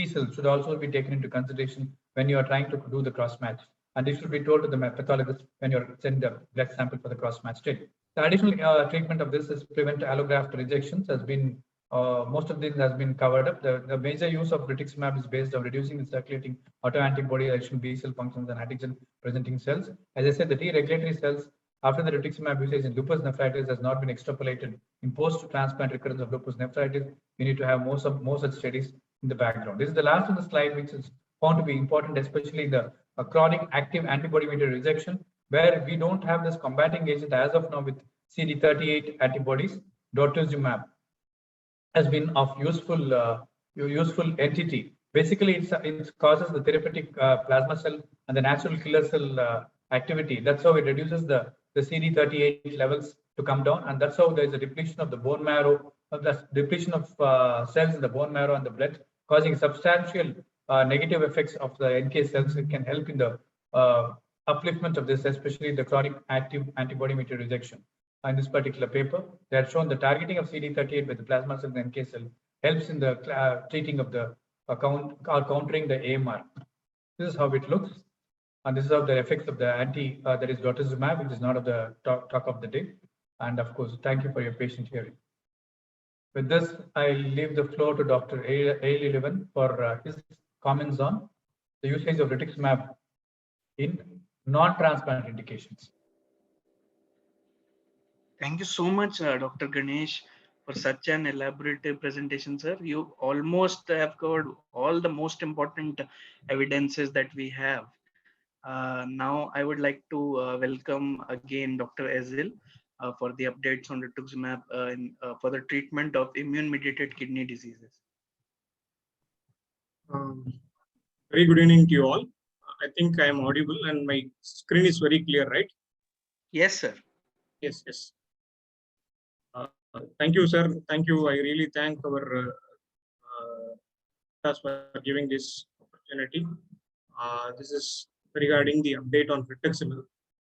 cell should also be taken into consideration when you are trying to do the cross-match. And this should be told to the pathologist when you're sending the blood sample for the cross-match study. The additional treatment of this is prevent allograft rejections has been, most of this has been covered up. The major use of rituximab is based on reducing the circulating autoantibody addition B cell functions and antigen presenting cells. As I said, the T regulatory cells after the rituximab usage in lupus nephritis has not been extrapolated in post-transplant recurrence of lupus nephritis. We need to have more such studies in the background. This is the last of the slide, which is found to be important, especially the chronic active antibody-mediated rejection, where we don't have this combating agent as of now with CD38 antibodies. Dotuzumab has been of useful entity. Basically, it causes the therapeutic plasma cell and the natural killer cell activity. That's how it reduces the CD38 levels to come down, and that's how there is a depletion of the bone marrow, depletion of cells in the bone marrow and the blood, causing substantial negative effects of the NK cells. It can help in the upliftment of this, especially the chronic active antibody-mediated rejection. In this particular paper, they have shown the targeting of CD38 with the plasma cell and NK cell helps in the treating of the countering the AMR. This is how it looks, and this is how the effects of the that is dotuzumab, which is not of the talk of the day. And of course, thank you for your patient hearing. With this, I leave the floor to Dr. Eyal Olivan for his comments on the usage of rituximab in non-transplant indications. Thank you so much, Dr. Ganesh, for such an elaborate presentation, sir. You almost have covered all the most important evidences that we have. Now, I would like to welcome again Dr. Ezil for the updates on rituximab for the treatment of immune-mediated kidney diseases. Very good evening to you all. I think I am audible and my screen is very clear, right? Yes, sir. Yes, yes. Thank you, sir. Thank you. I really thank our class for giving this opportunity. This is regarding the update on rituximab.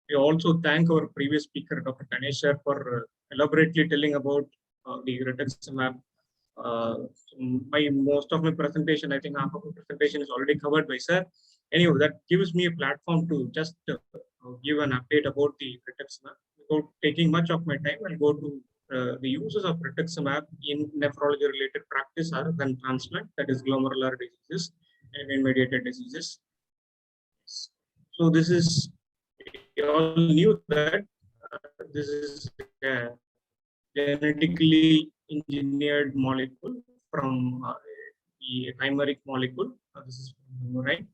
We also thank our previous speaker, Dr. Ganesh, sir, for elaborately telling about the rituximab. Most of my presentation, I think half of the presentation is already covered by sir. Anyway, that gives me a platform to just give an update about the rituximab. Without taking much of my time, I'll go to the uses of rituximab in nephrology-related practice other than transplant, that is glomerular diseases and immune-mediated diseases. So this is, you all knew that this is a genetically engineered molecule from the chimeric molecule. This is right.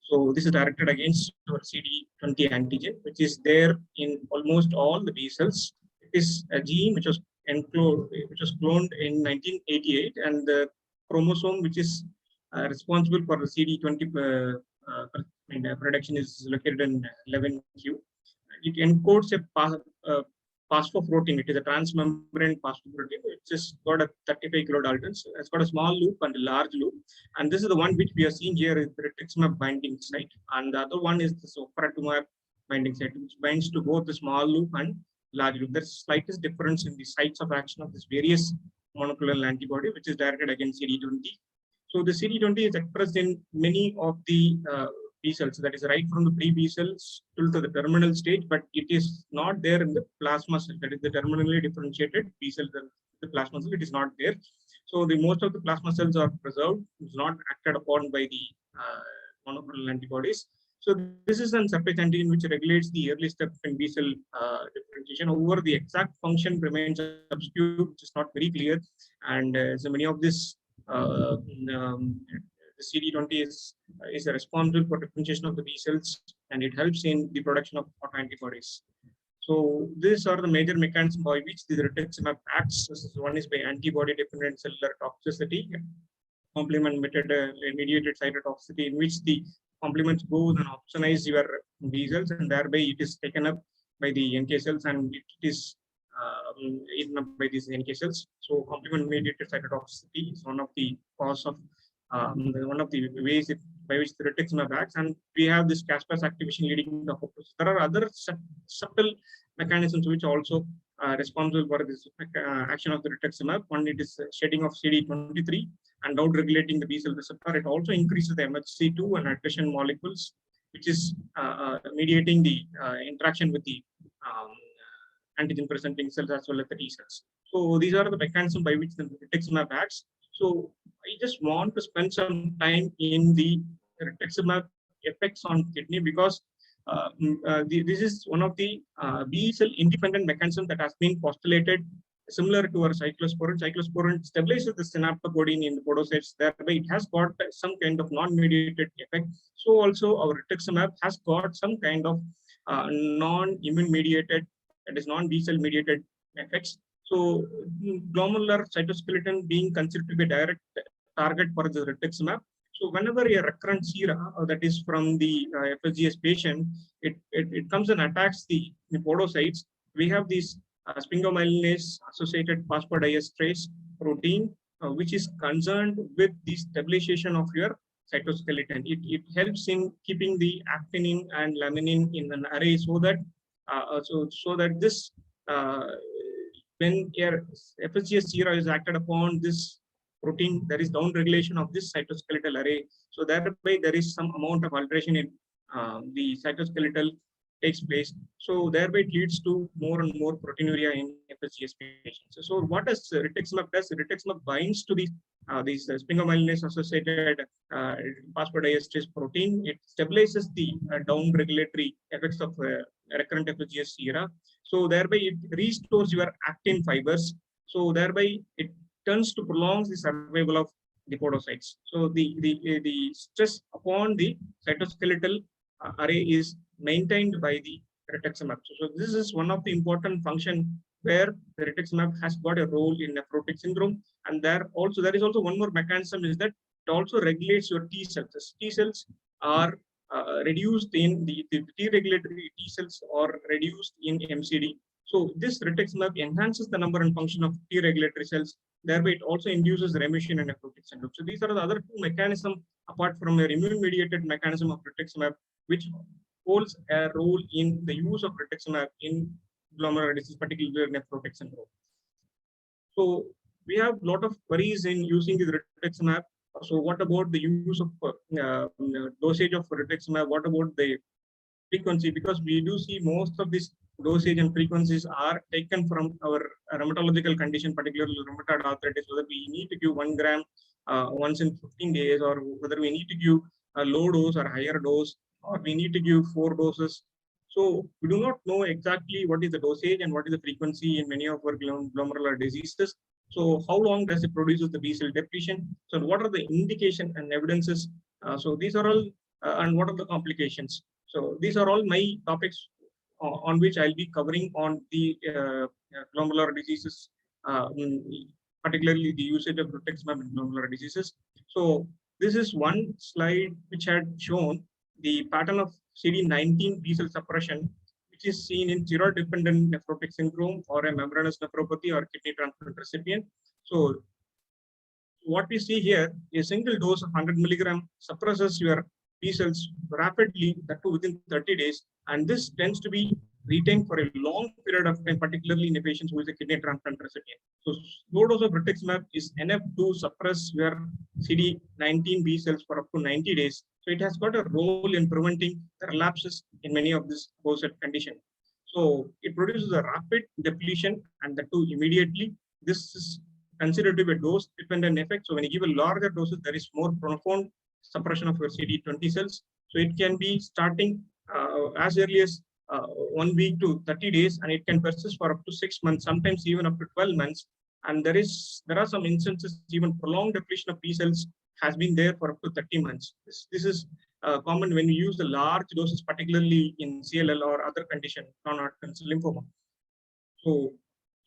So this is directed against your CD20 antigen, which is there in almost all the B cells. It is a gene which was cloned in 1988, and the chromosome which is responsible for the CD20 production is located in 11q. It encodes a phosphoprotein. It is a transmembrane phosphoprotein. It's just got a 35 kilodaltons. It's got a small loop and a large loop. And this is the one which we are seeing here is the rituximab binding site. And the other one is the sofaratumab binding site, which binds to both the small loop and large loop. There's slightest difference in the sites of action of this various monoclonal antibody, which is directed against CD20. So the CD20 is expressed in many of the B cells, that is right from the pre-B cells till to the terminal stage, but it is not there in the plasma cell. That is the terminally differentiated B cell, the plasma cell, it is not there. So the most of the plasma cells are preserved, it's not acted upon by the monoclonal antibodies. So this is an surface antigen which regulates the early step in B cell differentiation. However, the exact function remains obscure, which is not very clear. And so many of this the CD20 is responsible for differentiation of the B cells, and it helps in the production of autoantibodies. So these are the major mechanisms by which the rituximab acts. One is by antibody-dependent cellular toxicity, complement-mediated cytotoxicity, in which the complements goes and opsonize your B cells, and thereby it is taken up by the NK cells, and it is eaten up by these NK cells. So complement-mediated cytotoxicity is one of the cause of one of the ways by which the rituximab acts, and we have this caspase activation leading to apoptosis. There are other subtle mechanisms which also are responsible for this action of the rituximab. One, it is shedding of CD23 and down-regulating the B cell receptor. It also increases the MHC2 and adhesion molecules, which is mediating the interaction with the antigen-presenting cells as well as the T cells. So these are the mechanisms by which the rituximab acts. So I just want to spend some time in the rituximab effects on kidney, because this is one of the B cell independent mechanisms that has been postulated, similar to our cyclosporin. Cyclosporin stabilizes the synaptocodine in the podocytes, thereby it has got some kind of non-mediated effect. So also our rituximab has got some kind of non-immune mediated, that is non-B cell mediated effects. So glomerular cytoskeleton being considered to be a direct target for the rituximab. So whenever a recurrent sera, that is from the FSGS patient, it comes and attacks the podocytes. We have this sphingomyelinase associated phosphodiesterase protein, which is concerned with the stabilization of your cytoskeleton. It helps in keeping the actinin and laminin in an array, so that this when your FSGS sera is acted upon this protein, there is down regulation of this cytoskeletal array. So thereby there is some amount of alteration in the cytoskeletal takes place. So thereby it leads to more and more proteinuria in FSGS patients. So what does rituximab does? Rituximab binds to these sphingomyelinase associated phosphodiesterase protein. It stabilizes the down regulatory effects of recurrent FSGS sera. So thereby it restores your actin fibers. So thereby it turns to prolong the survival of the podocytes. So the stress upon the cytoskeletal array is maintained by the rituximab. So this is one of the important function where the rituximab has got a role in nephrotic syndrome. And there is also one more mechanism, is that it also regulates your T cells. T cells are reduced in the T regulatory T cells are reduced in MCD. So this rituximab enhances the number and function of T regulatory cells. Thereby, it also induces remission and nephrotic syndrome. So these are the other two mechanisms apart from your immune-mediated mechanism of rituximab, which holds a role in the use of rituximab in glomerular disease, particularly nephrotic syndrome. So we have a lot of queries in using the rituximab. So what about the use of dosage of rituximab? What about the frequency? Because we do see most of this dosage and frequencies are taken from our rheumatological condition, particularly rheumatoid arthritis, whether we need to give 1 gram once in 15 days, or whether we need to give a low dose or higher dose, or we need to give 4 doses. So we do not know exactly what is the dosage and what is the frequency in many of our glomerular diseases. So how long does it produce the B cell depletion? So what are the indication and evidences? So these are all, and what are the complications? So these are all my topics on which I'll be covering on the glomerular diseases, particularly the usage of rituximab in glomerular diseases. So this is one slide which had shown the pattern of CD19 B cell suppression, which is seen in steroid-dependent nephrotic syndrome or a membranous nephropathy or kidney transplant recipient. So what we see here, a single dose of 100 milligram suppresses your B cells rapidly, that too within 30 days. And this tends to be retained for a long period of time, particularly in a patient who is a kidney transplant recipient. So low dose of rituximab is enough to suppress your CD19 B cells for up to 90 days. So it has got a role in preventing the relapses in many of these opposite conditions. So it produces a rapid depletion and that too immediately. This is considered to be a dose-dependent effect. So when you give a larger doses, there is more profound suppression of your CD20 cells. So it can be starting as early as 1 week to 30 days, and it can persist for up to 6 months, sometimes even up to 12 months. And there are some instances even prolonged depletion of B cells has been there for up to 30 months. This is common when we use the large doses, particularly in CLL or other condition, non-Hodgkin lymphoma. So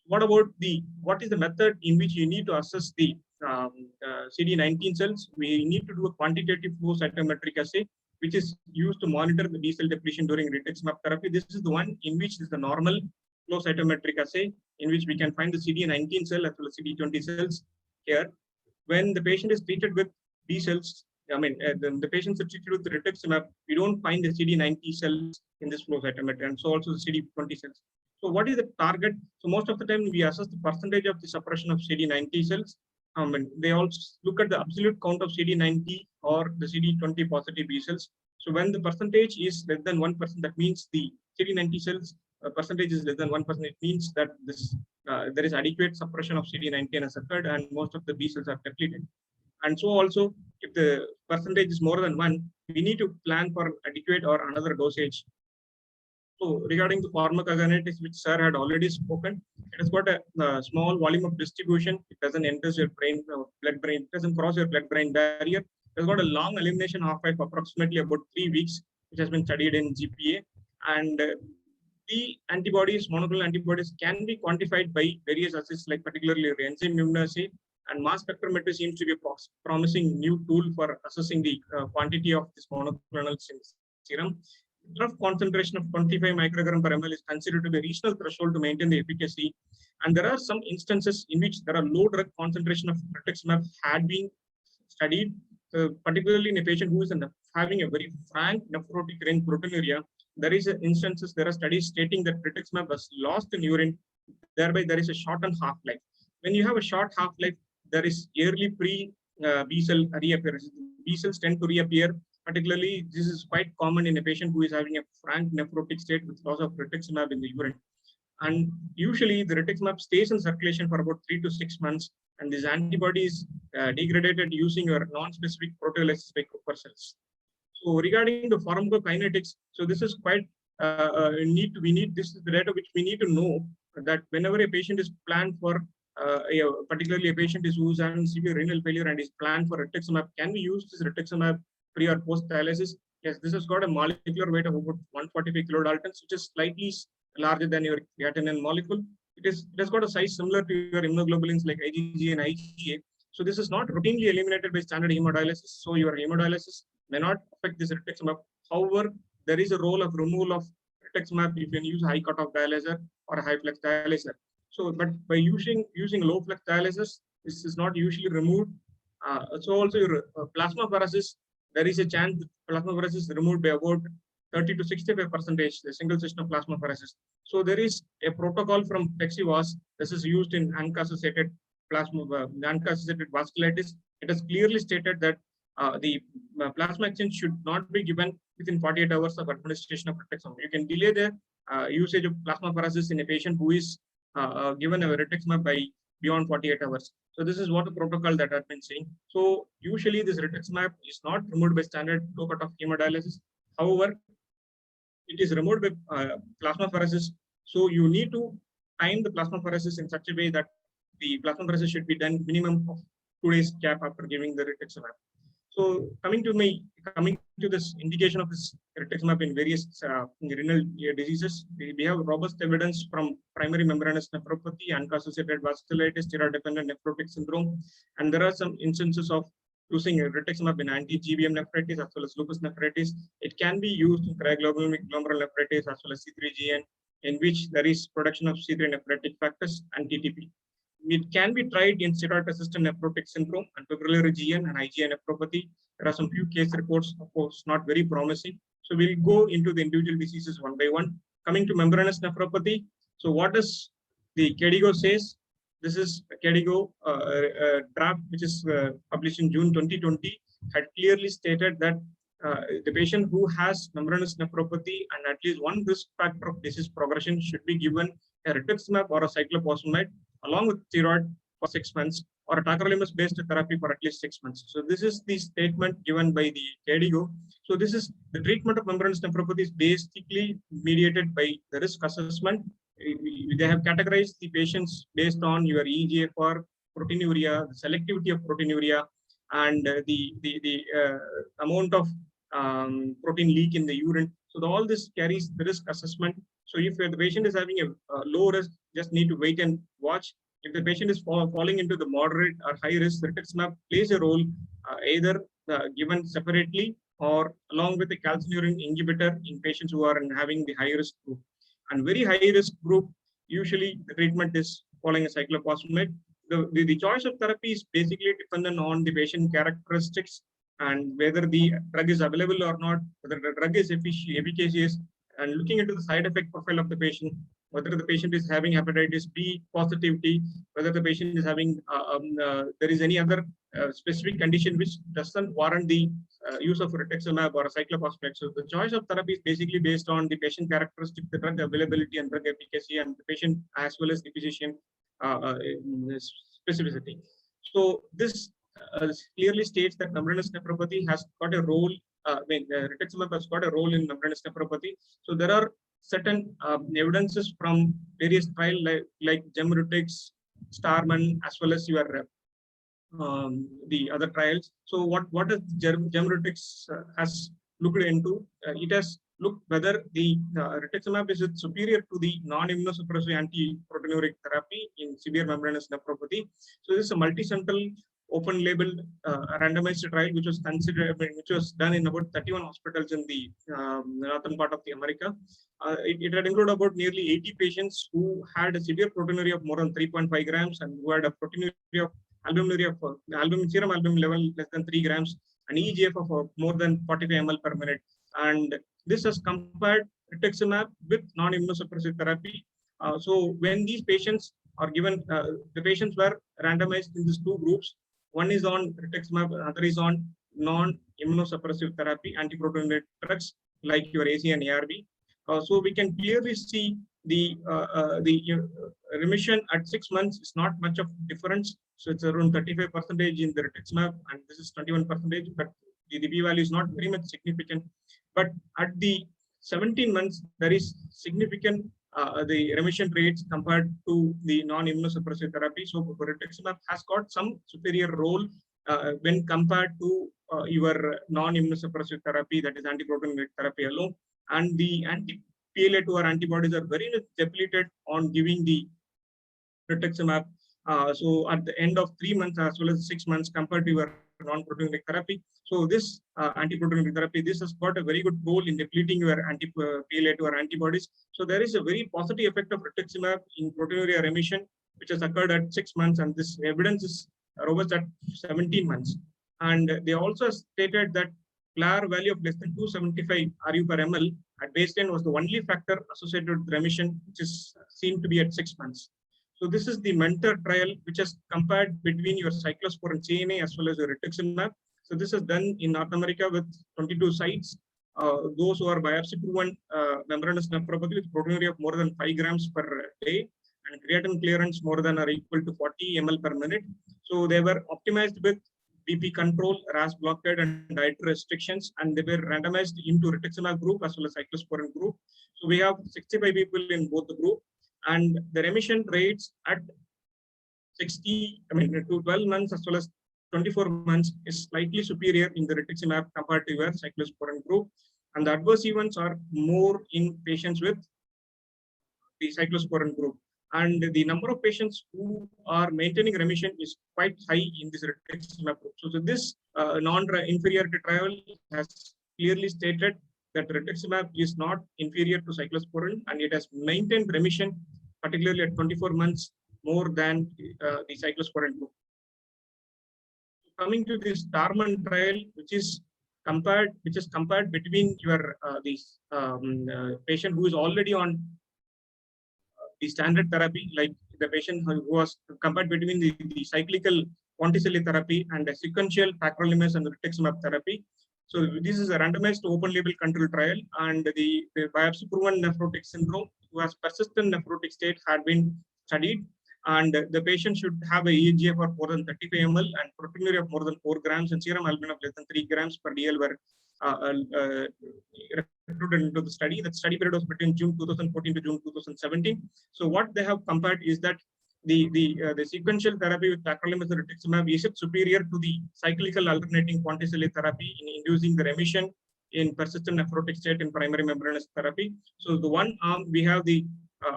what is the method in which you need to assess the CD19 cells? We need to do a quantitative flow cytometric assay, which is used to monitor the B cell depletion during rituximab therapy. This is the one in which is the normal flow cytometric assay, in which we can find the CD19 cell as well as CD20 cells here. When the patient is treated with B cells, the patients are treated with rituximab, we don't find the CD90 cells in this flow cytometry, and so also the CD20 cells. So what is the target? So most of the time we assess the percentage of the suppression of CD90 cells. They also look at the absolute count of CD90 or the CD20 positive B cells. So when the percentage is less than 1%, that means the CD90 cells percentage is less than 1%. It means that there is adequate suppression of CD19 has occurred and most of the B cells are depleted. And so also, if the percentage is more than 1, we need to plan for adequate or another dosage. So regarding the pharmacokinetics, which sir had already spoken, it has got a small volume of distribution. It doesn't enter your blood-brain, it doesn't cross your blood-brain barrier. It has got a long elimination half-life, approximately about 3 weeks, which has been studied in GPA. And the antibodies, monoclonal antibodies, can be quantified by various assays, like particularly enzyme immunoassay, and mass spectrometry seems to be a promising new tool for assessing the quantity of this monoclonal serum. Rough concentration of 25 microgram per ml is considered to be a regional threshold to maintain the efficacy. And there are some instances in which there are low drug concentration of rituximab had been studied, particularly in a patient who is having a very frank nephrotic range proteinuria. There are studies stating that rituximab was lost in urine, thereby there is a shortened half-life. When you have a short half-life, there is early pre-B cell reappearance. B cells tend to reappear. Particularly, this is quite common in a patient who is having a frank nephrotic state with loss of rituximab in the urine. And usually, the rituximab stays in circulation for about 3 to 6 months, and this antibody is degraded using your non-specific proteolysis by Kupffer cells. So regarding the pharmacokinetics, so this is quite this is the data which we need to know, that whenever a patient is planned for particularly a patient who is having severe renal failure and is planned for rituximab, can we use this rituximab pre or post dialysis? Yes, this has got a molecular weight of about 145 kilodaltons, which is slightly larger than your creatinine molecule. It has got a size similar to your immunoglobulins like IgG and IgA. So this is not routinely eliminated by standard hemodialysis. So your hemodialysis may not affect this rituximab. However, there is a role of removal of rituximab if you use high cutoff dialyzer or a high flex dialyzer. So, but by using low flex dialysis, this is not usually removed. So also your plasmapheresis, there is a chance that plasmapheresis is removed by about 30 to 65%, the single system plasmapheresis. So there is a protocol from Plexivas. This is used in uncassociated uncassociated vasculitis. It has clearly stated that the plasma exchange should not be given within 48 hours of administration of rituximab. You can delay the usage of plasmapheresis in a patient who is given a rituximab by beyond 48 hours. So this is what the protocol that I've been saying. So usually this rituximab is not removed by standard low cutoff hemodialysis. However, it is removed by plasmapheresis. So you need to time the plasmapheresis in such a way that the plasmapheresis should be done minimum of 2 days gap after giving the rituximab. So coming to this indication of this rituximab in various renal diseases, we have robust evidence from primary membranous nephropathy, ANCA-associated vasculitis, steroid-dependent nephrotic syndrome, and there are some instances of using rituximab in anti-GBM nephritis as well as lupus nephritis. It can be used in cryoglobulinemia glomerular nephritis as well as C3GN, in which there is production of C3 nephritic factors and TTP. It can be tried in steroid-resistant nephrotic syndrome and fibrillary GN and IgA nephropathy. There are some few case reports, of course, not very promising. So we'll go into the individual diseases one by one. Coming to membranous nephropathy. So what does the KDIGO says? This is KDIGO draft, which is published in June 2020, had clearly stated that the patient who has membranous nephropathy and at least one risk factor of disease progression should be given a rituximab or a cyclophosphamide along with steroid for 6 months or a tacrolimus-based therapy for at least 6 months. So this is the statement given by the KDIGO. So this is the treatment of membranous nephropathy is basically mediated by the risk assessment. They have categorized the patients based on your eGFR, proteinuria, the selectivity of proteinuria, and the amount of protein leak in the urine. So all this carries the risk assessment. So if the patient is having a low risk, just need to wait and watch. If the patient is falling into the moderate or high risk, rituximab plays a role either given separately or along with the calcineurin inhibitor in patients who are having the high risk group. And very high risk group, usually the treatment is following a cyclophosphamide. The choice of therapy is basically dependent on the patient characteristics and whether the drug is available or not, whether the drug is efficacious, and looking into the side effect profile of the patient, whether the patient is having hepatitis B positivity, whether the patient is having, there is any other specific condition which doesn't warrant the use of rituximab or a cyclophosphamide. So the choice of therapy is basically based on the patient characteristic, the drug availability and drug efficacy, and the patient as well as the physician specificity. So this clearly states that membranous nephropathy has got a role. Rituximab has got a role in membranous nephropathy. So there are certain evidences from various trials like GEMRUTIX, STARMAN, as well as your the other trials. So what does GEMRUTIX has looked into? It has looked whether the rituximab is superior to the non-immunosuppressive anti-proteinuric therapy in severe membranous nephropathy. So this is a multi-central open-label randomized trial which was considered, which was done in about 31 hospitals in the northern part of the America. It had included about nearly 80 patients who had a severe proteinuria of more than 3.5 grams and who had a proteinuria of albuminuria of serum albumin level less than 3 grams and eGFR of more than 45 ml per minute. And this has compared rituximab with non-immunosuppressive therapy. So when these patients are given, the patients were randomized in these two groups. One is on rituximab, other is on non-immunosuppressive therapy, antiproteinuric drugs like your AC and ARB. So we can clearly see the remission at 6 months is not much of difference. So it's around 35% in the rituximab, and this is 21%, but the p-value is not very much significant. But at the 17 months, there is significant the remission rates compared to the non-immunosuppressive therapy. So rituximab has got some superior role when compared to your non-immunosuppressive therapy, that is antiproteinuric therapy alone. And the anti-PLA2R antibodies are very much depleted on giving the rituximab. So at the end of 3 months as well as 6 months compared to your non-proteinuric therapy. So this anti-proteinuric therapy, this has got a very good role in depleting your anti-PLA2R antibodies. So there is a very positive effect of rituximab in proteinuria remission, which has occurred at 6 months, and this evidence is robust at 17 months. And they also stated that PLAR value of less than 275 RU per ml at baseline was the only factor associated with remission, which is seen to be at 6 months. So this is the Mentor trial, which has compared between your cyclosporin CNA as well as your rituximab. So this is done in North America with 22 sites. Those who are biopsy-proven membranous nephropathy with proteinuria of more than 5 grams per day and creatinine clearance more than or equal to 40 ml per minute. So they were optimized with BP control, RAS blockade, and dietary restrictions, and they were randomized into rituximab group as well as cyclosporin group. So we have 65 people in both the group, and the remission rates at 12 months as well as 24 months is slightly superior in the rituximab compared to your cyclosporin group, and the adverse events are more in patients with the cyclosporin group. and the number of patients who are maintaining remission is quite high in this rituximab group. So this non-inferiority trial has clearly stated that rituximab is not inferior to cyclosporin, and it has maintained remission, particularly at 24 months, more than the cyclosporin group. Coming to this STARMAN trial, which is compared between your patient who is already on the standard therapy, like the patient who was compared between the cyclical Ponticelli therapy and the sequential tacrolimus and rituximab therapy. So this is a randomized open label control trial, and the biopsy proven nephrotic syndrome who has persistent nephrotic state had been studied, and the patient should have a EGFR of more than 35 ml and proteinuria of more than 4 grams and serum albumin of less than 3 grams per DL were recruited into the study. The study period was between June 2014 to June 2017. So what they have compared is that the sequential therapy with tacrolimus and rituximab is superior to the cyclical alternating Ponticelli therapy in inducing the remission in persistent nephrotic state in primary membranous therapy. So the one arm we have the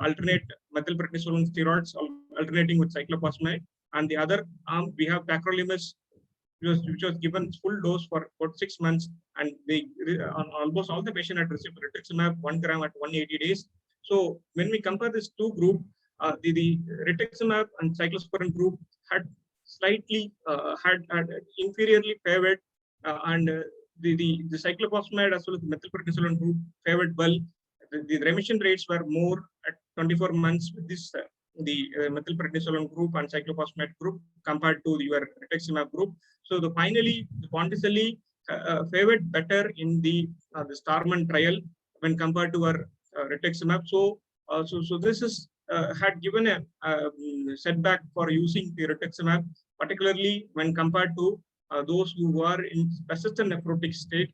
alternate methylprednisolone steroids alternating with cyclophosphamide, and the other arm we have tacrolimus, which was given full dose for about 6 months, and they almost all the patients had received rituximab 1 gram at 180 days. So when we compare these two groups, the rituximab and cyclosporin group had slightly had inferiorly favored, and the cyclophosphamide as well as the methylprednisolone group favored well. The remission rates were more at 24 months with this the methylprednisolone group and cyclophosphamide group compared to your rituximab group. So finally, the Ponticelli favored better in the STARMAN trial when compared to our rituximab. So this is had given a setback for using the rituximab, particularly when compared to those who are in persistent nephrotic state.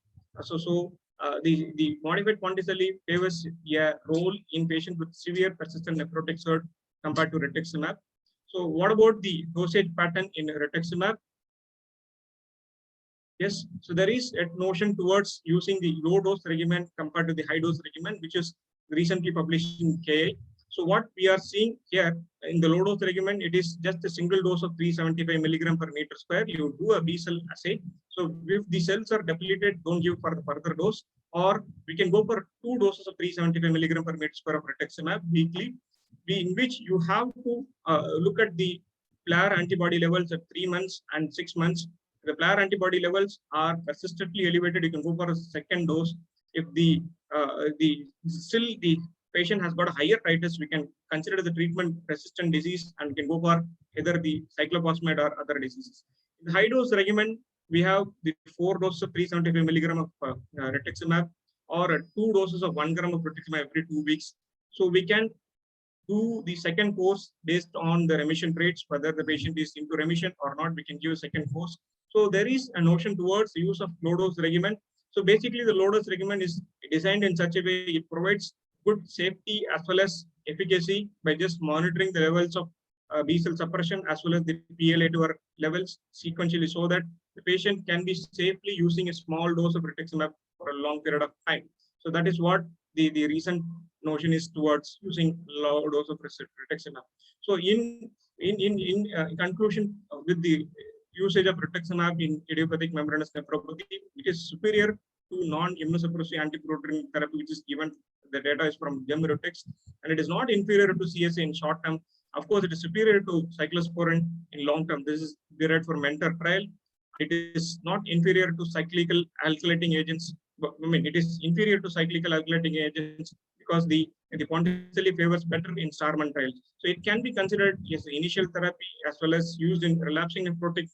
The modified Ponticelli favors a role in patients with severe persistent nephrotic SERT compared to rituximab. So what about the dosage pattern in rituximab? Yes, so there is a notion towards using the low dose regimen compared to the high dose regimen, which is recently published in KA. So what we are seeing here in the low dose regimen, it is just a single dose of 375 milligram per meter square. You do a B cell assay. So if the cells are depleted, don't give for the further dose, or we can go for 2 doses of 375 milligram per meter square of rituximab weekly, in which you have to look at the player antibody levels at 3 months and 6 months. The player antibody levels are persistently elevated, you can go for a second dose. If the patient has got a higher titers, we can consider the treatment resistant disease and we can go for either the cyclophosphamide or other diseases. In the high dose regimen, we have the 4 doses of 375 milligram of rituximab, or 2 doses of 1 gram of rituximab every 2 weeks. So we can do the second course based on the remission rates, whether the patient is into remission or not, we can give a second course. So there is a notion towards the use of low dose regimen. So basically the low dose regimen is designed in such a way it provides good safety as well as efficacy by just monitoring the levels of B cell suppression as well as the PLA2R levels sequentially, so that the patient can be safely using a small dose of rituximab for a long period of time. So that is what the recent notion is towards using low dose of rituximab. So in conclusion, with the usage of rituximab in idiopathic membranous nephropathy, it is superior to non-immunosuppressive antiprotein therapy, which is given. The data is from Gemrutix, and it is not inferior to CSA in short term. Of course, it is superior to cyclosporin in long term. This is derived from Mentor trial. It is not inferior to cyclical alkylating agents. I mean, it is inferior to cyclical alkylating agents because the Ponticelli favors better in STARMAN trial. So it can be considered as initial therapy as well as used in relapsing nephrotic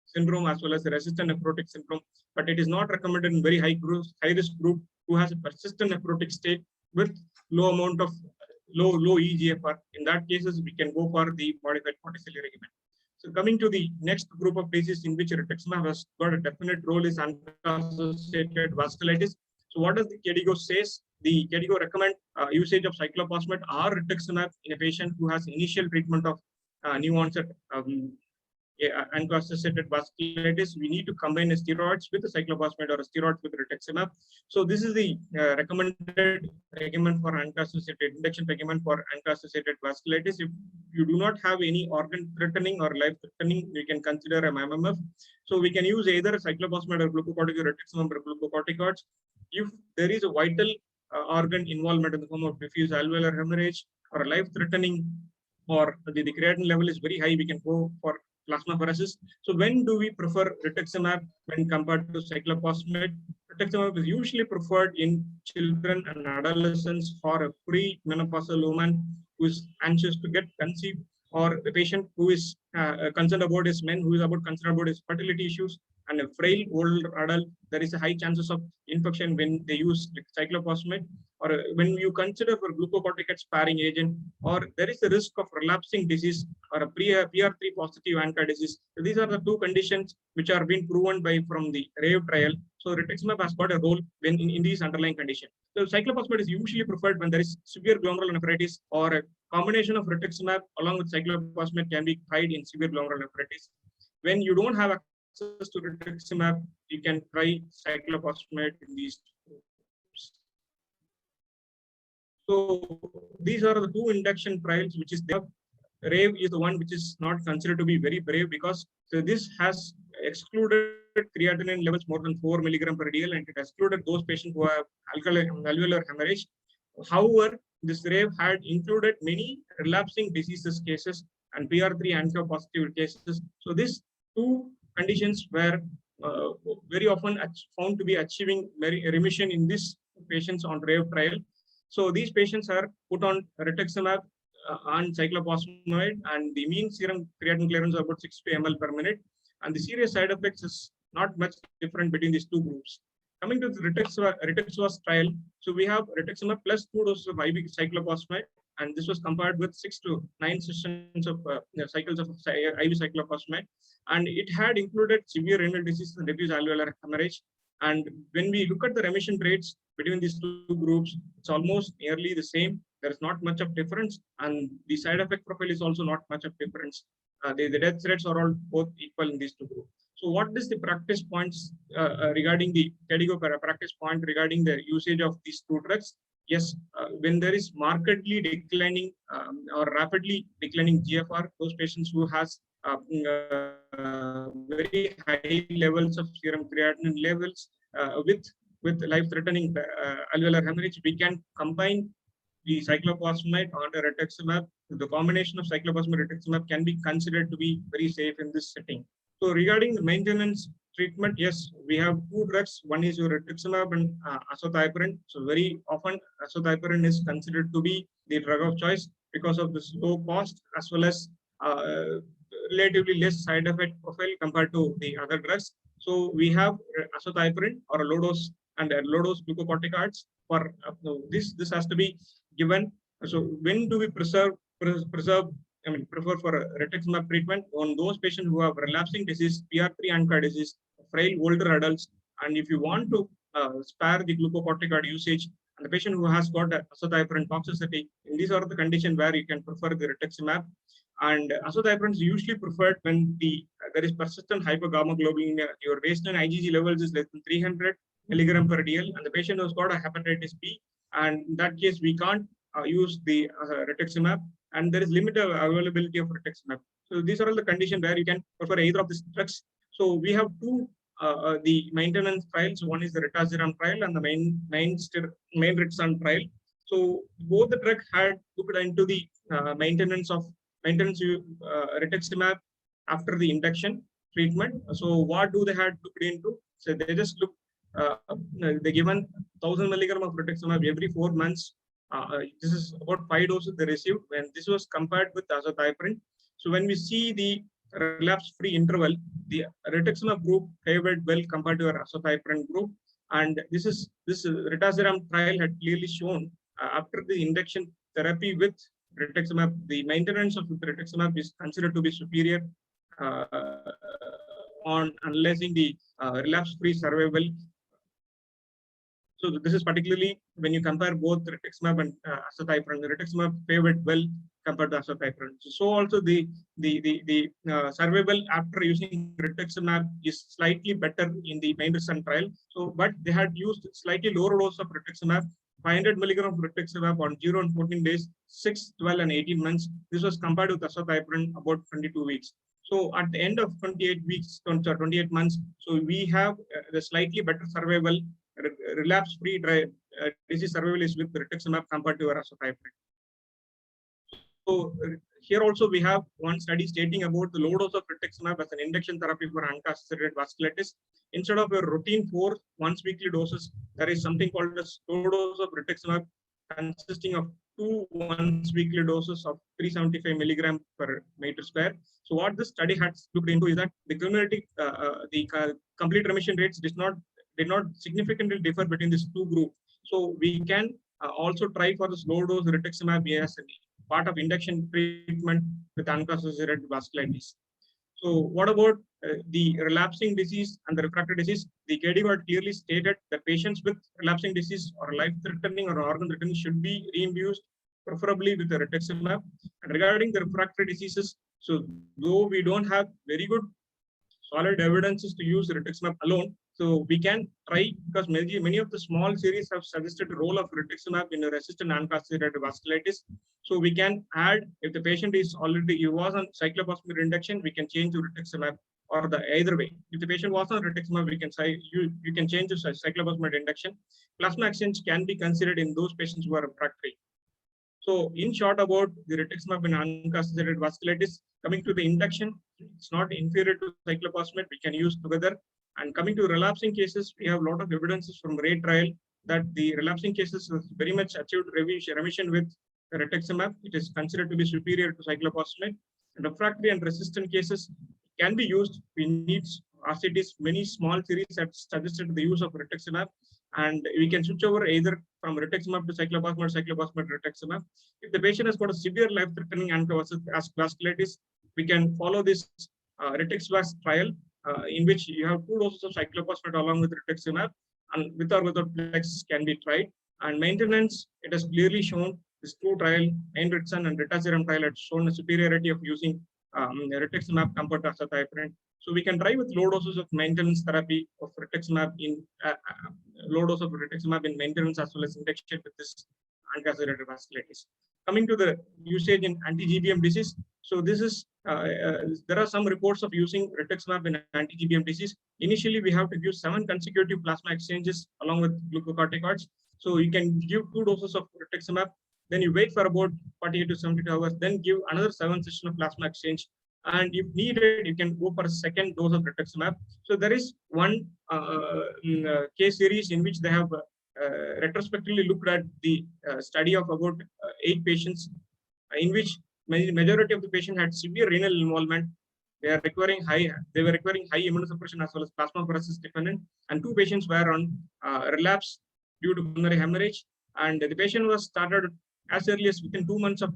syndrome as well as the resistant nephrotic syndrome, but it is not recommended in very high risk group who has a persistent nephrotic state with low EGFR. In that cases, we can go for the modified Ponticelli regimen. So coming to the next group of diseases in which rituximab has got a definite role is ANCA-associated vasculitis. So what does the KDIGO says? The KDIGO recommend usage of cyclophosphamide or rituximab in a patient who has initial treatment of new onset ANCA-associated vasculitis, we need to combine steroids with the cyclophosphamide or steroids with rituximab. So this is the recommended regimen for ANCA-associated induction regimen for ANCA-associated vasculitis. If you do not have any organ-threatening or life-threatening, you can consider a MMF. So we can use either cyclophosphamide or glucocorticoid, rituximab or glucocorticoids. If there is a vital organ involvement in the form of diffuse alveolar hemorrhage or life-threatening, or the creatinine level is very high, we can go for plasmapheresis. So when do we prefer rituximab when compared to cyclophosphamide? Rituximab is usually preferred in children and adolescents for a pre-menopausal woman who is anxious to get conceived, or the patient who is concerned about his men, who is concerned about his fertility issues, and a frail older adult. There is a high chances of infection when they use cyclophosphamide, or when you consider for glucocorticoid sparing agent, or there is a risk of relapsing disease or a PR3 positive ANCA disease. So these are the two conditions which are being proven by from the RAVE trial. So rituximab has got a role when in these underlying conditions. So cyclophosphamide is usually preferred when there is severe glomerulonephritis, or a combination of rituximab along with cyclophosphamide can be tried in severe glomerulonephritis. When you don't have access to rituximab, you can try cyclophosphamide in these groups. So these are the two induction trials which is there. RAVE is the one which is not considered to be very brave, because this has excluded creatinine levels more than 4 milligram per DL, and it excluded those patients who have alveolar hemorrhage. However, this RAVE had included many relapsing diseases cases and PR3 ANCA positive cases. So these two conditions were very often found to be achieving remission in these patients on RAVE trial. So these patients are put on rituximab on cyclophosphamide, and the mean serum creatinine clearance is about 60 ml per minute, and the serious side effects is not much different between these two groups. Coming to the rituximab trial, so we have rituximab plus 2 doses of IV cyclophosphamide, and this was compared with 6 to 9 sessions of cycles of IV cyclophosphamide, and it had included severe renal disease and diffuse alveolar hemorrhage. And when we look at the remission rates between these two groups, it's almost nearly the same. There is not much of difference, and the side effect profile is also not much of difference. The death rates are all both equal in these two groups. So what is the practice points regarding the KDIGO practice point regarding the usage of these two drugs? Yes, when there is markedly declining or rapidly declining GFR, those patients who has very high levels of serum creatinine levels with life-threatening alveolar hemorrhage, we can combine the cyclophosphamide on the rituximab. The combination of cyclophosphamide and rituximab can be considered to be very safe in this setting. So regarding the maintenance treatment, yes, we have two drugs. One is your rituximab and azathioprine. So very often azathioprine is considered to be the drug of choice because of the low cost as well as relatively less side effect profile compared to the other drugs. So we have azathioprine or a low dose and low dose glucocorticoids. For this has to be given. So when do we prefer for rituximab treatment on those patients who have relapsing disease, PR3 ANCA disease, frail older adults, and if you want to spare the glucocorticoid usage, and the patient who has got azathioprine toxicity, and these are the conditions where you can prefer the rituximab. And azathioprine is usually preferred when there is persistent hypergamma-globulin. Your baseline IgG levels is less than 300 milligram per DL, and the patient has got a hepatitis B, and in that case we can't use the rituximab, and there is limited availability of rituximab. So these are all the conditions where you can prefer either of these drugs. So we have two the maintenance trials. One is the rituximab trial and the main rituximab trial. So both the drugs had looked into the maintenance rituximab after the induction treatment. So what do they had looked into? So they just look. They given 1000 milligram of rituximab every 4 months. This is about 5 doses they received, when this was compared with azathioprine. So when we see the relapse-free interval, the rituximab group favored well compared to our azathioprine group. And this rituximab trial had clearly shown after the induction therapy with rituximab, the maintenance of rituximab is considered to be superior on analyzing the relapse-free survival. So this is particularly when you compare both rituximab and azathioprine. The rituximab favored well compared to azathioprine. So also the survival after using rituximab is slightly better in the main recent trial. So, but they had used slightly lower dose of rituximab, 500 milligram of rituximab on 0 and 14 days, 6, 12, and 18 months. This was compared with azathioprine about 22 weeks. So at the end of 28 weeks, 28 months, so we have the slightly better survival, relapse-free disease survival is with rituximab compared to azathioprine. So here also we have one study stating about the low dose of rituximab as an induction therapy for ANCA-associated vasculitis. Instead of a routine 4 once-weekly doses, there is something called a low dose of rituximab consisting of 2 once-weekly doses of 375 milligram per meter square. So what this study had looked into is that the cumulative, complete remission rates did not significantly differ between these two groups. So we can also try for this low dose rituximab as part of induction treatment with ANCA-associated vasculitis. So what about the relapsing disease and the refractory disease? The KDIGO had clearly stated that patients with relapsing disease or life-threatening or organ-threatening should be reinduced, preferably with the rituximab. And regarding the refractory diseases, so though we don't have very good solid evidences to use rituximab alone, so we can try, because many of the small series have suggested the role of rituximab in a resistant ANCA-associated vasculitis. So we can add, if the patient is already, he was on cyclophosphamide induction, we can change to rituximab, or the either way. If the patient was on rituximab, we can say you can change to cyclophosphamide induction. Plasma exchange can be considered in those patients who are refractory. So in short about the rituximab in ANCA-associated vasculitis, coming to the induction, it's not inferior to cyclophosphamide, we can use together. And coming to relapsing cases, we have a lot of evidences from RAY trial that the relapsing cases have very much achieved remission with rituximab. It is considered to be superior to cyclophosphamide. And refractory and resistant cases can be used. We need RCTs, many small series have suggested the use of rituximab, and we can switch over either from rituximab to cyclophosphamide, rituximab. If the patient has got a severe life-threatening vasculitis, we can follow this rituximab trial, in which you have 2 doses of cyclophosphamide along with rituximab, and with or without plex can be tried. And maintenance, it has clearly shown this 2 trial, Einrichsen and Ritaseram trial, had shown a superiority of using rituximab compared to azathioprine. So we can try with low doses of maintenance therapy of rituximab in low dose of rituximab in maintenance as well as induction with this ANCA-associated vasculitis. Coming to the usage in anti-GBM disease, so this is there are some reports of using rituximab in anti-GBM disease. Initially, we have to give 7 consecutive plasma exchanges along with glucocorticoids. So you can give 2 doses of rituximab, then you wait for about 48 to 72 hours, then give another 7 sessions of plasma exchange. And if needed, you can go for a second dose of rituximab. So there is one case series in which they have retrospectively looked at the study of about 8 patients, in which majority of the patient had severe renal involvement. They were requiring high immunosuppression as well as plasmapheresis dependent, and 2 patients were on relapse due to pulmonary hemorrhage. And the patient was started as early as within 2 months of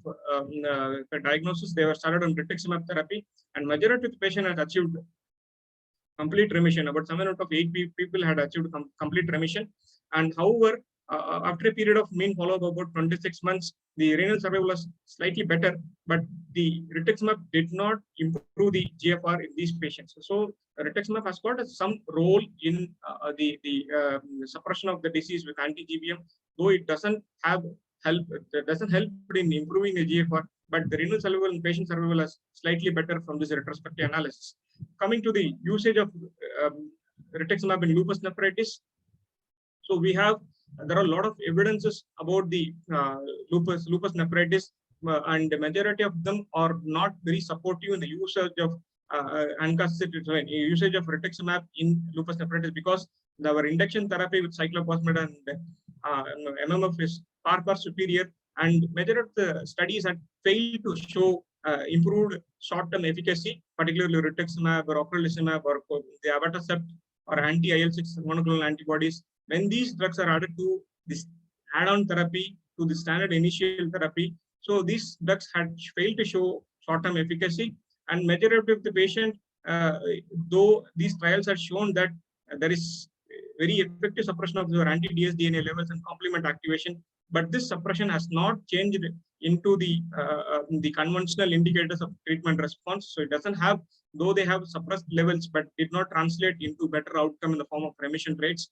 diagnosis. They were started on rituximab therapy, and majority of the patient had achieved complete remission. About 7 out of 8 people had achieved complete remission. And however, after a period of mean follow-up about 26 months, the renal survival was slightly better, but the rituximab did not improve the GFR in these patients. So rituximab has got some role in the suppression of the disease with anti-GBM, though it doesn't help in improving the GFR, but the renal survival and patient survival is slightly better from this retrospective analysis. Coming to the usage of rituximab in lupus nephritis, so there are a lot of evidences about the lupus nephritis, and the majority of them are not very supportive in the usage of usage of rituximab in lupus nephritis, because our induction therapy with cyclophosphamide and MMF is far superior, and majority of the studies had failed to show improved short-term efficacy, particularly rituximab or ocrelizumab or the abatacept or anti-IL-6 monoclonal antibodies. When these drugs are added to this add-on therapy, to the standard initial therapy, so these drugs had failed to show short-term efficacy, and majority of the patient, though these trials have shown that there is very effective suppression of your anti-dsDNA levels and complement activation, but this suppression has not changed into the conventional indicators of treatment response. So it doesn't have, though they have suppressed levels, but did not translate into better outcome in the form of remission rates.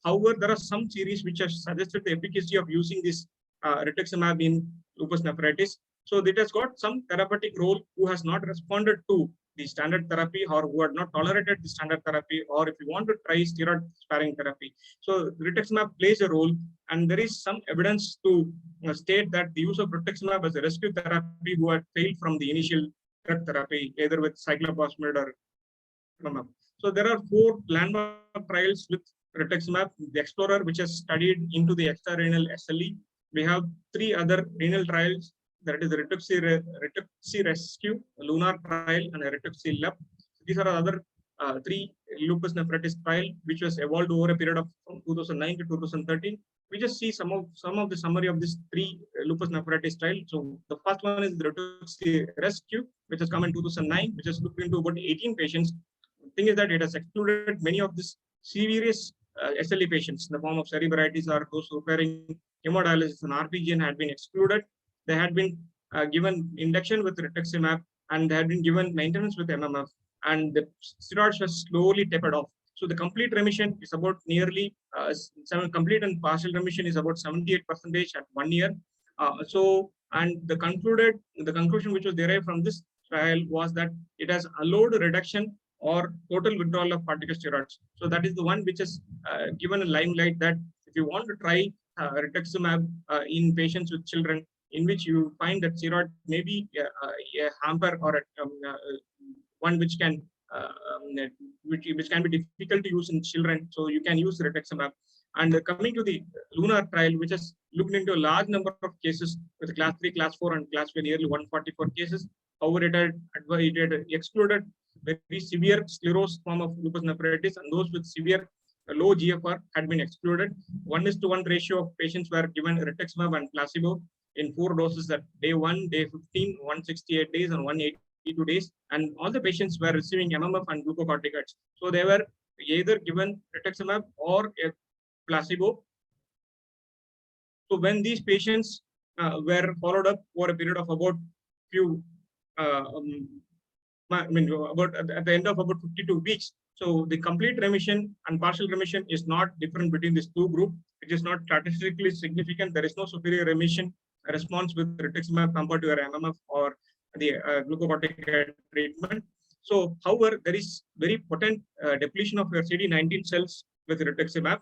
However, there are some series which have suggested the efficacy of using this rituximab in lupus nephritis. So it has got some therapeutic role who has not responded to the standard therapy or who had not tolerated the standard therapy, or if you want to try steroid sparing therapy. So rituximab plays a role, and there is some evidence to state that the use of rituximab as a rescue therapy who had failed from the initial drug therapy, either with cyclophosphamide or rituximab. So there are 4 landmark trials with rituximab. The Explorer, which has studied into the extrarenal SLE. We have 3 other renal trials, that is the Rituxi Rescue, Lunar trial, and a Rituxi LEP. These are other 3 lupus nephritis trial, which was evolved over a period of from 2009 to 2013. We just see some of the summary of these 3 lupus nephritis trial. So the first one is the Rituxi Rescue, which has come in 2009, which has looked into about 18 patients. The thing is that it has excluded many of these serious SLE patients in the form of cerebritis or those requiring hemodialysis, and RPGN had been excluded. They had been given induction with rituximab, and they had been given maintenance with MMF, and the steroids were slowly tapered off. So the complete remission is about nearly complete and partial remission is about 78% at 1 year. And the conclusion which was derived from this trial was that it has allowed reduction or total withdrawal of corticosteroids. So that is the one which is given a limelight that if you want to try rituximab in patients with children, in which you find that steroid may be a hamper or one which can which can be difficult to use in children. So you can use rituximab. And coming to the Lunar trial, which has looked into a large number of cases with class 3, class 4, and class 5, nearly 144 cases. However, it had excluded very severe sclerosed form of lupus nephritis, and those with severe low GFR had been excluded. 1:1 ratio of patients were given rituximab and placebo in 4 doses at day 1, day 15, 168 days, and 182 days. And all the patients were receiving MMF and glucocorticoids. So they were either given rituximab or a placebo. So when these patients were followed up for a period of about about at the end of about 52 weeks. So the complete remission and partial remission is not different between these 2 groups. It is not statistically significant. There is no superior remission response with rituximab compared to your MMF or the glucocorticoid treatment. So, however, there is very potent depletion of your CD19 cells with rituximab,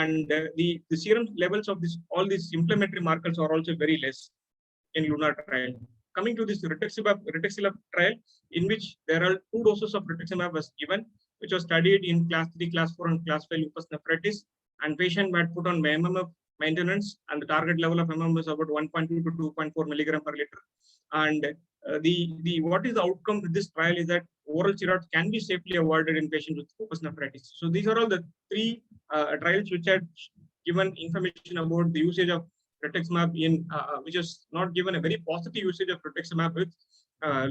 and the serum levels of all these inflammatory markers are also very less in Lunar trial. Coming to this rituximab trial, in which there are 2 doses of rituximab was given, which was studied in class 3, class 4, and class 5 lupus nephritis, and patient were put on MMF maintenance, and the target level of MMF is about 1.2 to 2.4 milligram per liter. And what is the outcome with this trial is that oral steroids can be safely avoided in patients with lupus nephritis. So these are all the 3 trials which had given information about the usage of rituximab in which is not given a very positive usage of rituximab with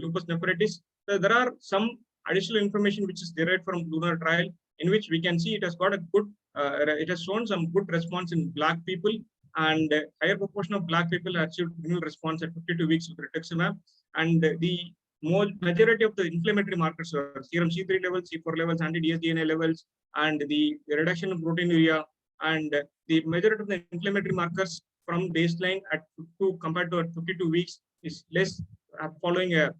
lupus nephritis. So there are some additional information which is derived from Lunar trial, in which we can see it has got a good, it has shown some good response in Black people, and a higher proportion of Black people achieved renal response at 52 weeks with rituximab. And the majority of the inflammatory markers are serum C3 levels, C4 levels, anti-dsDNA levels, and the reduction of proteinuria, and the majority of the inflammatory markers from baseline at 52 compared to at 52 weeks is less following a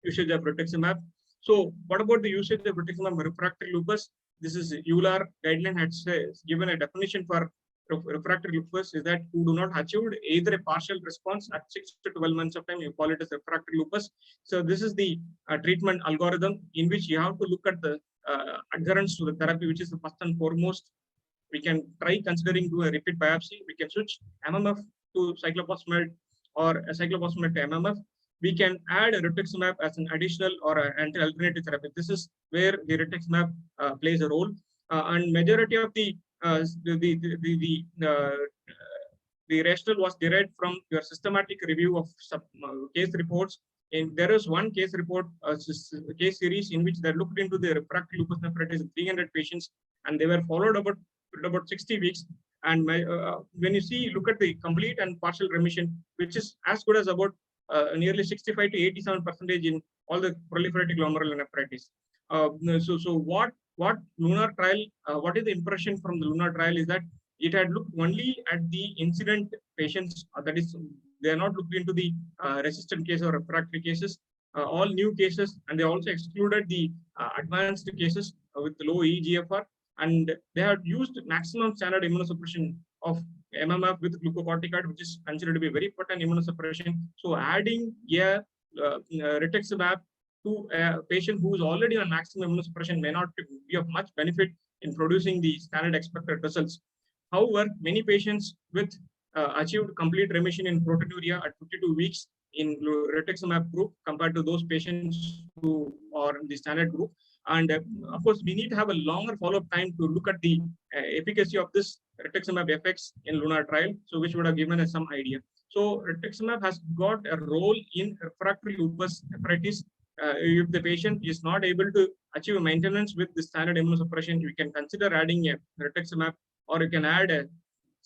usage of rituximab. So what about the usage of rituximab refractory lupus? This is EULAR guideline has given a definition for refractory lupus is that who do not achieve either a partial response at 6 to 12 months of time, you call it as refractory lupus. So this is the treatment algorithm in which you have to look at the adherence to the therapy, which is the first and foremost. We can try considering do a repeat biopsy. We can switch MMF to cyclophosphamide or a cyclophosphamide to MMF. We can add a rituximab as an additional or an anti-alternative therapy. This is where the rituximab plays a role, and majority of the rationale was derived from your systematic review of case reports. And there is one case report, case series in which they looked into the refractory lupus nephritis in 300 patients, and they were followed about 60 weeks. And when you see, look at the complete and partial remission, which is as good as about nearly 65 to 87% in all the proliferative glomerulonephritis. So what LUNAR trial, what is the impression from the LUNAR trial is that it had looked only at the incident patients, that is, they are not looking into the resistant case or refractory cases, all new cases, and they also excluded the advanced cases with low eGFR, and they had used maximum standard immunosuppression of MMF with glucocorticoid, which is considered to be very potent immunosuppression. So adding rituximab to a patient who is already on maximum immunosuppression may not be of much benefit in producing the standard expected results. However, many patients with achieved complete remission in proteinuria at 52 weeks in rituximab group compared to those patients who are in the standard group. And of course, we need to have a longer follow-up time to look at the efficacy of this rituximab effects in LUNAR trial, so which would have given us some idea. So rituximab has got a role in refractory lupus nephritis. If the patient is not able to achieve maintenance with the standard immunosuppression, you can consider adding a rituximab, or you can add a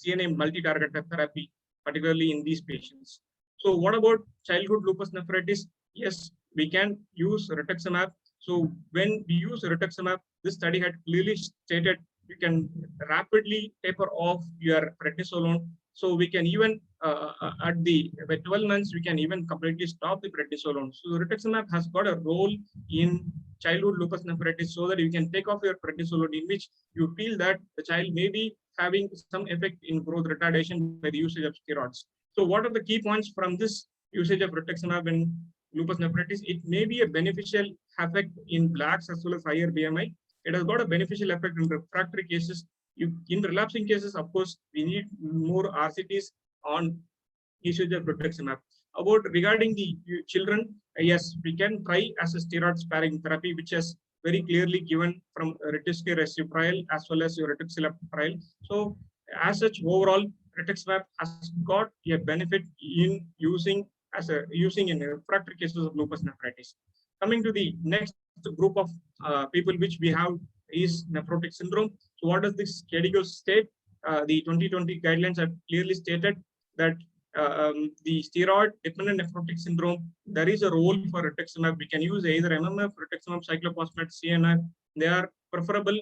CNA multi-target therapy, particularly in these patients. So what about childhood lupus nephritis? Yes, we can use rituximab. So when we use rituximab, this study had clearly stated you can rapidly taper off your prednisolone. So we can even at 12 months, we can even completely stop the prednisolone. So rituximab has got a role in childhood lupus nephritis, so that you can take off your prednisolone, in which you feel that the child may be having some effect in growth retardation by the usage of steroids. So what are the key points from this usage of rituximab in lupus nephritis? It may be a beneficial effect in blacks as well as higher BMI. It has got a beneficial effect in refractory cases. In relapsing cases, of course, we need more RCTs on usage of rituximab. Regarding the children, yes, we can try as a steroid sparing therapy, which is very clearly given from rituximab trial as well as your rituximab trial. So as such, overall, rituximab has got a benefit in using in refractory cases of lupus nephritis. Coming to the next group of people which we have is nephrotic syndrome. So what does this KDIGO state? The 2020 guidelines have clearly stated that the steroid dependent nephrotic syndrome, there is a role for rituximab. We can use either MMF, rituximab, cyclophosphamide, CNF. They are preferable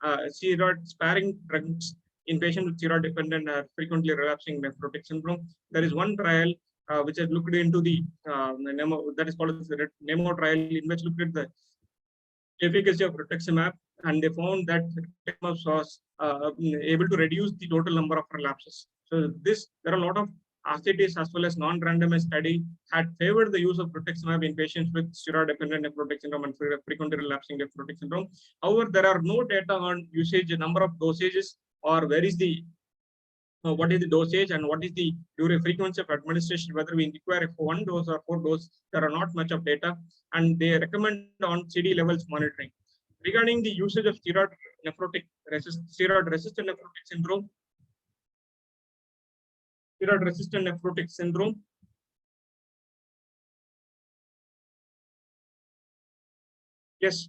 steroid sparing drugs in patients with steroid dependent frequently relapsing nephrotic syndrome. There is one trial which has looked into the NEMO, that is called the NEMO trial, in which looked at the efficacy of rituximab, and they found that rituximab was able to reduce the total number of relapses. So there are a lot of RCTs as well as non-randomized study had favored the use of rituximab in patients with steroid-dependent nephrotic syndrome and frequently relapsing nephrotic syndrome. However, there are no data on usage, number of dosages, or where is the what is the dosage and what is the frequency of administration, whether we require 1 dose or 4 doses. There are not much of data, and they recommend on CD levels monitoring. Regarding the usage of steroid-resistant nephrotic syndrome, yes,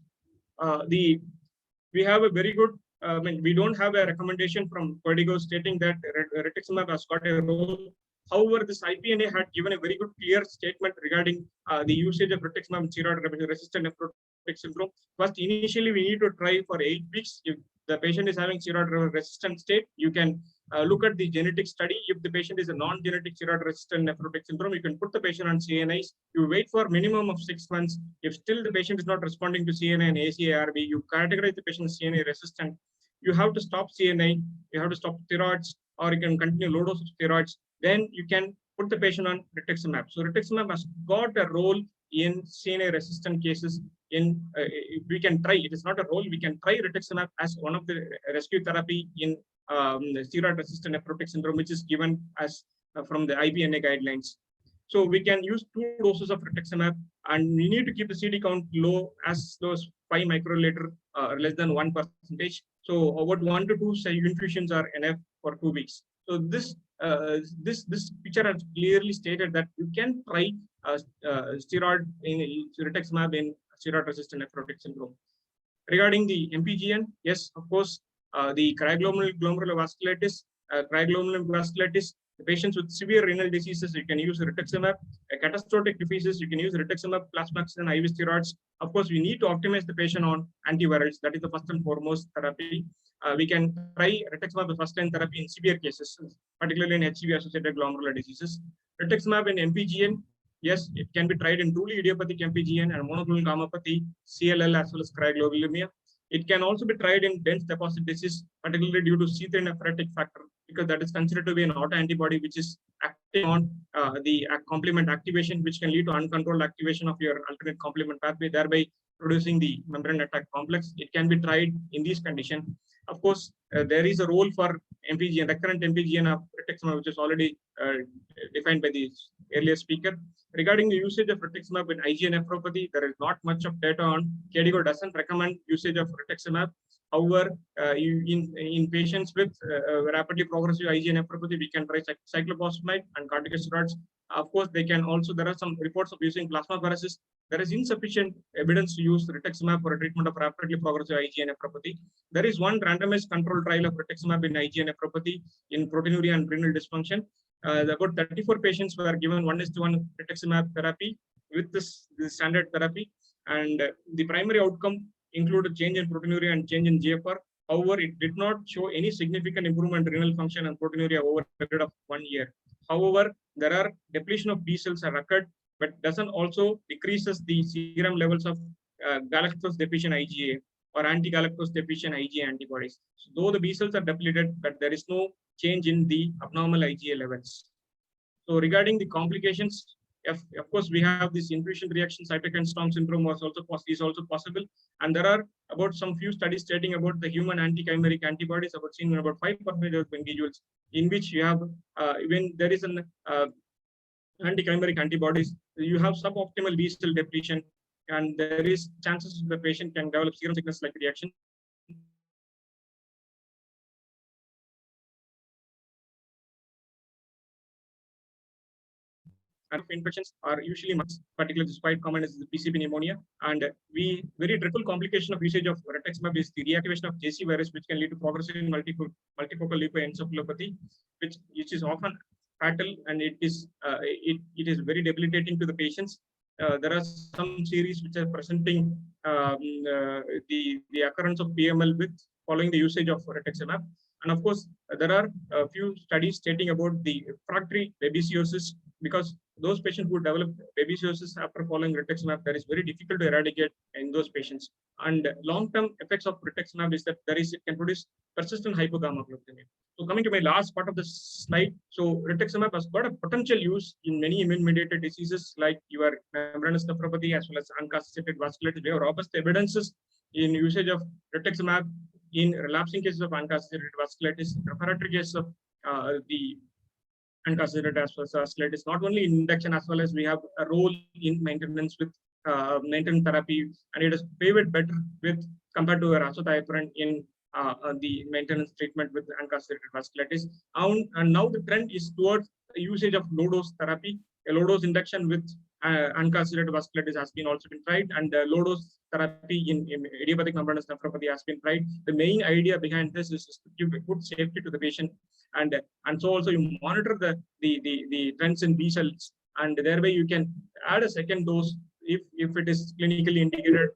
we have a very good. We don't have a recommendation from KDIGO stating that rituximab has got a role. However, this IPNA had given a very good clear statement regarding the usage of rituximab in steroid-resistant nephrotic syndrome. First, initially, we need to try for 8 weeks. If the patient is having steroid-resistant state, you can look at the genetic study. If the patient is a non-genetic steroid-resistant nephrotic syndrome, you can put the patient on CNIs. You wait for minimum of 6 months. If still the patient is not responding to CNI and ACARB, you categorize the patient as CNI resistant. You have to stop CNI, you have to stop steroids, or you can continue low dose of steroids. Then you can put the patient on rituximab. So rituximab has got a role in CNI resistant cases. We can try, it is not a role, we can try rituximab as one of the rescue therapy in steroid-resistant nephrotic syndrome, which is given as from the IPNA guidelines. So we can use 2 doses of rituximab, and we need to keep the CD count low, as low as 5 microliter, less than 1%. So about 1 to 2 infusions are enough for 2 weeks. So this picture has clearly stated that you can try steroid in rituximab in steroid-resistant nephrotic syndrome. Regarding the MPGN, yes, of course, the cryoglomerular vasculitis Cryoglomerular vasculitis, the patients with severe renal diseases, you can use rituximab. Catastrophic diseases, you can use rituximab, plasmaxine, and IV steroids. Of course, we need to optimize the patient on antivirals. That is the first and foremost therapy. We can try rituximab as first-line therapy in severe cases, particularly in HCV-associated glomerular diseases. Rituximab in MPGN, yes, it can be tried in truly idiopathic MPGN and monoclonal gammopathy, CLL, as well as cryoglobulinemia. It can also be tried in dense deposit disease, particularly due to C3 nephrotic factor, because that is considered to be an autoantibody which is acting on the complement activation, which can lead to uncontrolled activation of your alternate complement pathway, thereby producing the membrane attack complex. It can be tried in these conditions. Of course, there is a role for MPGN, recurrent MPGN of rituximab, which is already defined by the earlier speaker. Regarding the usage of rituximab in IgA nephropathy, there is not much of data on. KDIGO doesn't recommend usage of rituximab. However, in patients with rapidly progressive IgA nephropathy, we can try cyclophosphamide and corticosteroids. Of course, there are some reports of using plasmapheresis. There is insufficient evidence to use rituximab for a treatment of rapidly progressive IgA nephropathy. There is one randomized controlled trial of rituximab in IgA nephropathy in proteinuria and renal dysfunction. About 34 patients were given 1:1 rituximab therapy with this standard therapy, and the primary outcome included change in proteinuria and change in GFR. However, it did not show any significant improvement in renal function and proteinuria over a period of 1 year. However, there are depletion of B cells have occurred, but doesn't also decreases the serum levels of galactose deficient IgA or anti-galactose deficient IgA antibodies. So, though the B cells are depleted, but there is no change in the abnormal IgA levels. So regarding the complications, of course, we have this infusion reaction cytokine storm syndrome is also possible. And there are about some few studies stating about the human anti-chimeric antibodies seen in about 5% of individuals, in which you have, when there is an anti-chimeric antibodies, you have suboptimal B cell depletion, and there is chances the patient can develop serum sickness-like reaction. Infections are usually months, particularly despite common as the PCP pneumonia. And we very triple complication of usage of rituximab is the reactivation of JC virus, which can lead to progressive multifocal leukoencephalopathy, which is often fatal, and it is very debilitating to the patients. There are some series which are presenting the occurrence of PML with following the usage of rituximab. And of course, there are a few studies stating about the refractory babesiosis, because those patients who develop babesiosis after following rituximab, that is very difficult to eradicate in those patients. And long-term effects of rituximab is that it can produce persistent hypogammaglobulinemia. So coming to my last part of the slide, so rituximab has got a potential use in many immune-mediated diseases like your membranous nephropathy as well as ANCA-associated vasculitis. We have robust evidences in usage of rituximab in relapsing cases of ANCA-associated vasculitis, refractory cases of the ANCA-associated vasculitis, not only in induction as well as we have a role in maintenance with maintenance therapy, and it is favored better with compared to azathioprine in the maintenance treatment with ANCA-associated vasculitis. And now the trend is towards the usage of low-dose therapy. A low-dose induction with ANCA-associated vasculitis has been also been tried, and low-dose therapy in idiopathic membranous nephropathy has been tried. The main idea behind this is to give good safety to the patient, and so also you monitor the trends in B cells, and thereby you can add a second dose if it is clinically indicated.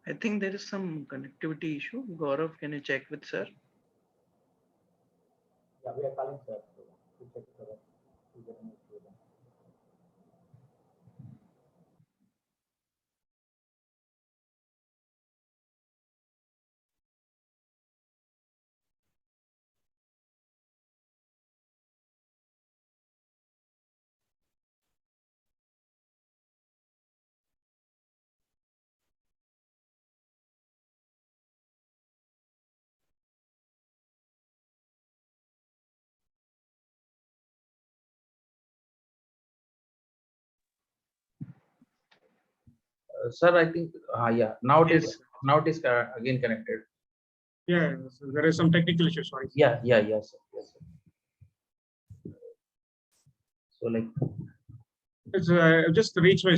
I think there is some connectivity issue. Gaurav, can you check with sir? Yeah, we are calling sir to check whether Sir, I think, yeah, now it is, Yes. again connected. Yeah, so there is some technical issue. Sorry. Yeah, yes, sir. Yes, sir. So like, It's, I've just reached my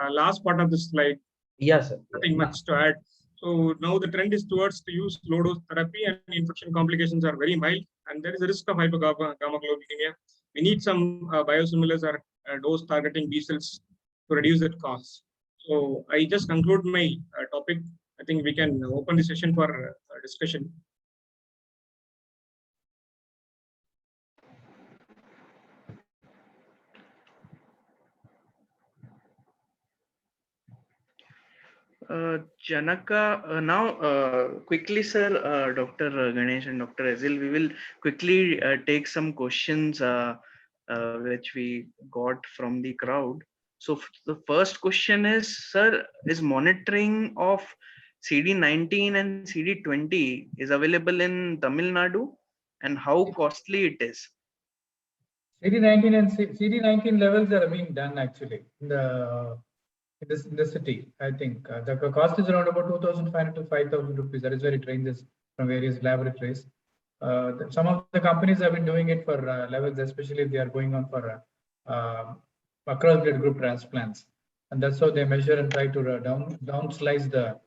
last part of this slide. yes, sir. Nothing much to add. So now the trend is towards to use low dose therapy, and infection complications are very mild, and there is a risk of hypogammaglobulinemia. We need some biosimilars or dose targeting B cells to reduce that cost. So I just conclude my topic. I think we can open the session for discussion. Janaka, now quickly, sir, Dr. Ganesh and Dr. Azil, we will quickly take some questions which we got from the crowd. So the first question is, sir, is monitoring of CD19 and CD20 is available in Tamil Nadu, and how costly it is? CD19 and CD19 levels are being done actually in the city. I think the cost is around about 2,500 to 5,000 rupees. That is where it ranges from various laboratories. Some of the companies have been doing it for levels, especially if they are going on for across blood group transplants, and that's how they measure and try to down slice the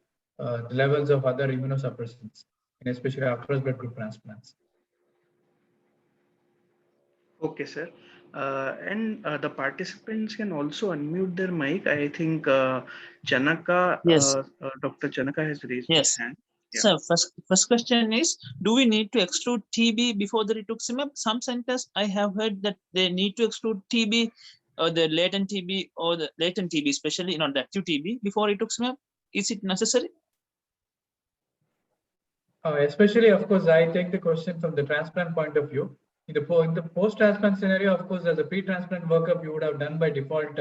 levels of other immunosuppressants, and especially across blood group transplants. Okay, sir. And the participants can also unmute their mic. I think Janaka, Yes. Dr. Janaka has raised Yes. his hand. Yeah. So first question is, do we need to exclude TB before the rituximab? Some centers I have heard that they need to exclude TB or the latent TB or the latent TB, especially not the active TB before rituximab. Is it necessary? Especially, of course, I take the question from the transplant point of view. In the post-transplant scenario, of course, as a pre-transplant workup, you would have done by default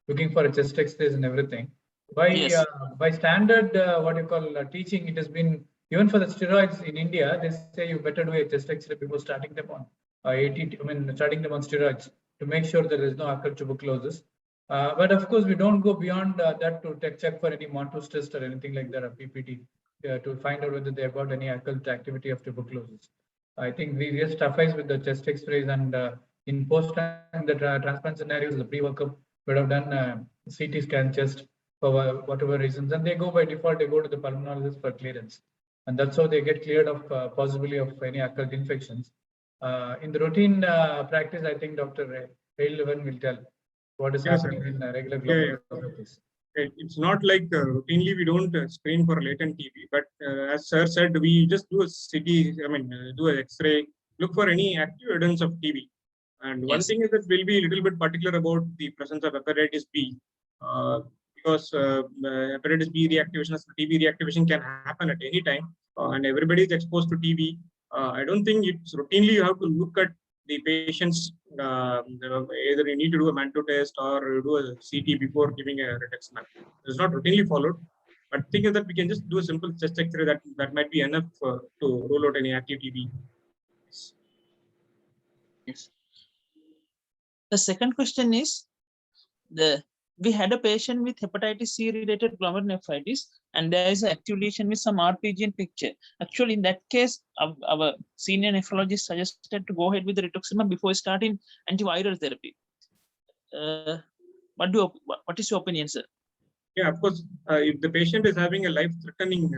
looking for a chest X-rays and everything. By standard, what you call teaching, it has been even for the steroids in India. They say you better do a chest X-ray before starting them on starting them on steroids to make sure there is no occult tuberculosis. But of course, we don't go beyond that to check for any Montus test or anything like that, or PPT. To find out whether they have got any occult activity of tuberculosis. I think we just suffice with the chest X-rays, and in the transplant scenarios, the pre-workup would have done CT scan chest for whatever reasons, and they go by default. They go to the pulmonologist for clearance, and that's how they get cleared of possibility of any occult infections. In the routine practice, I think Dr. Hale will tell what is happening in regular global therapies. It's not like routinely we don't screen for latent TB, but as sir said, we just do a CT, do an X-ray, look for any active evidence of TB. And one thing is that we'll be a little bit particular about the presence of hepatitis B, because hepatitis B reactivation or TB reactivation can happen at any time, and everybody is exposed to TB. I don't think it's routinely you have to look at the patients, either you need to do a Mantoux test or do a CT before giving a rituximab. It's not routinely followed, but the thing is that we can just do a simple chest X-ray that might be enough to rule out any active TB. Yes. The second question is, we had a patient with hepatitis C related glomerulonephritis, and there is an active lesion with some RPG in picture. Actually, in that case, our senior nephrologist suggested to go ahead with the rituximab before starting antiviral therapy. What is your opinion, sir? Yeah, of course, if the patient is having a life-threatening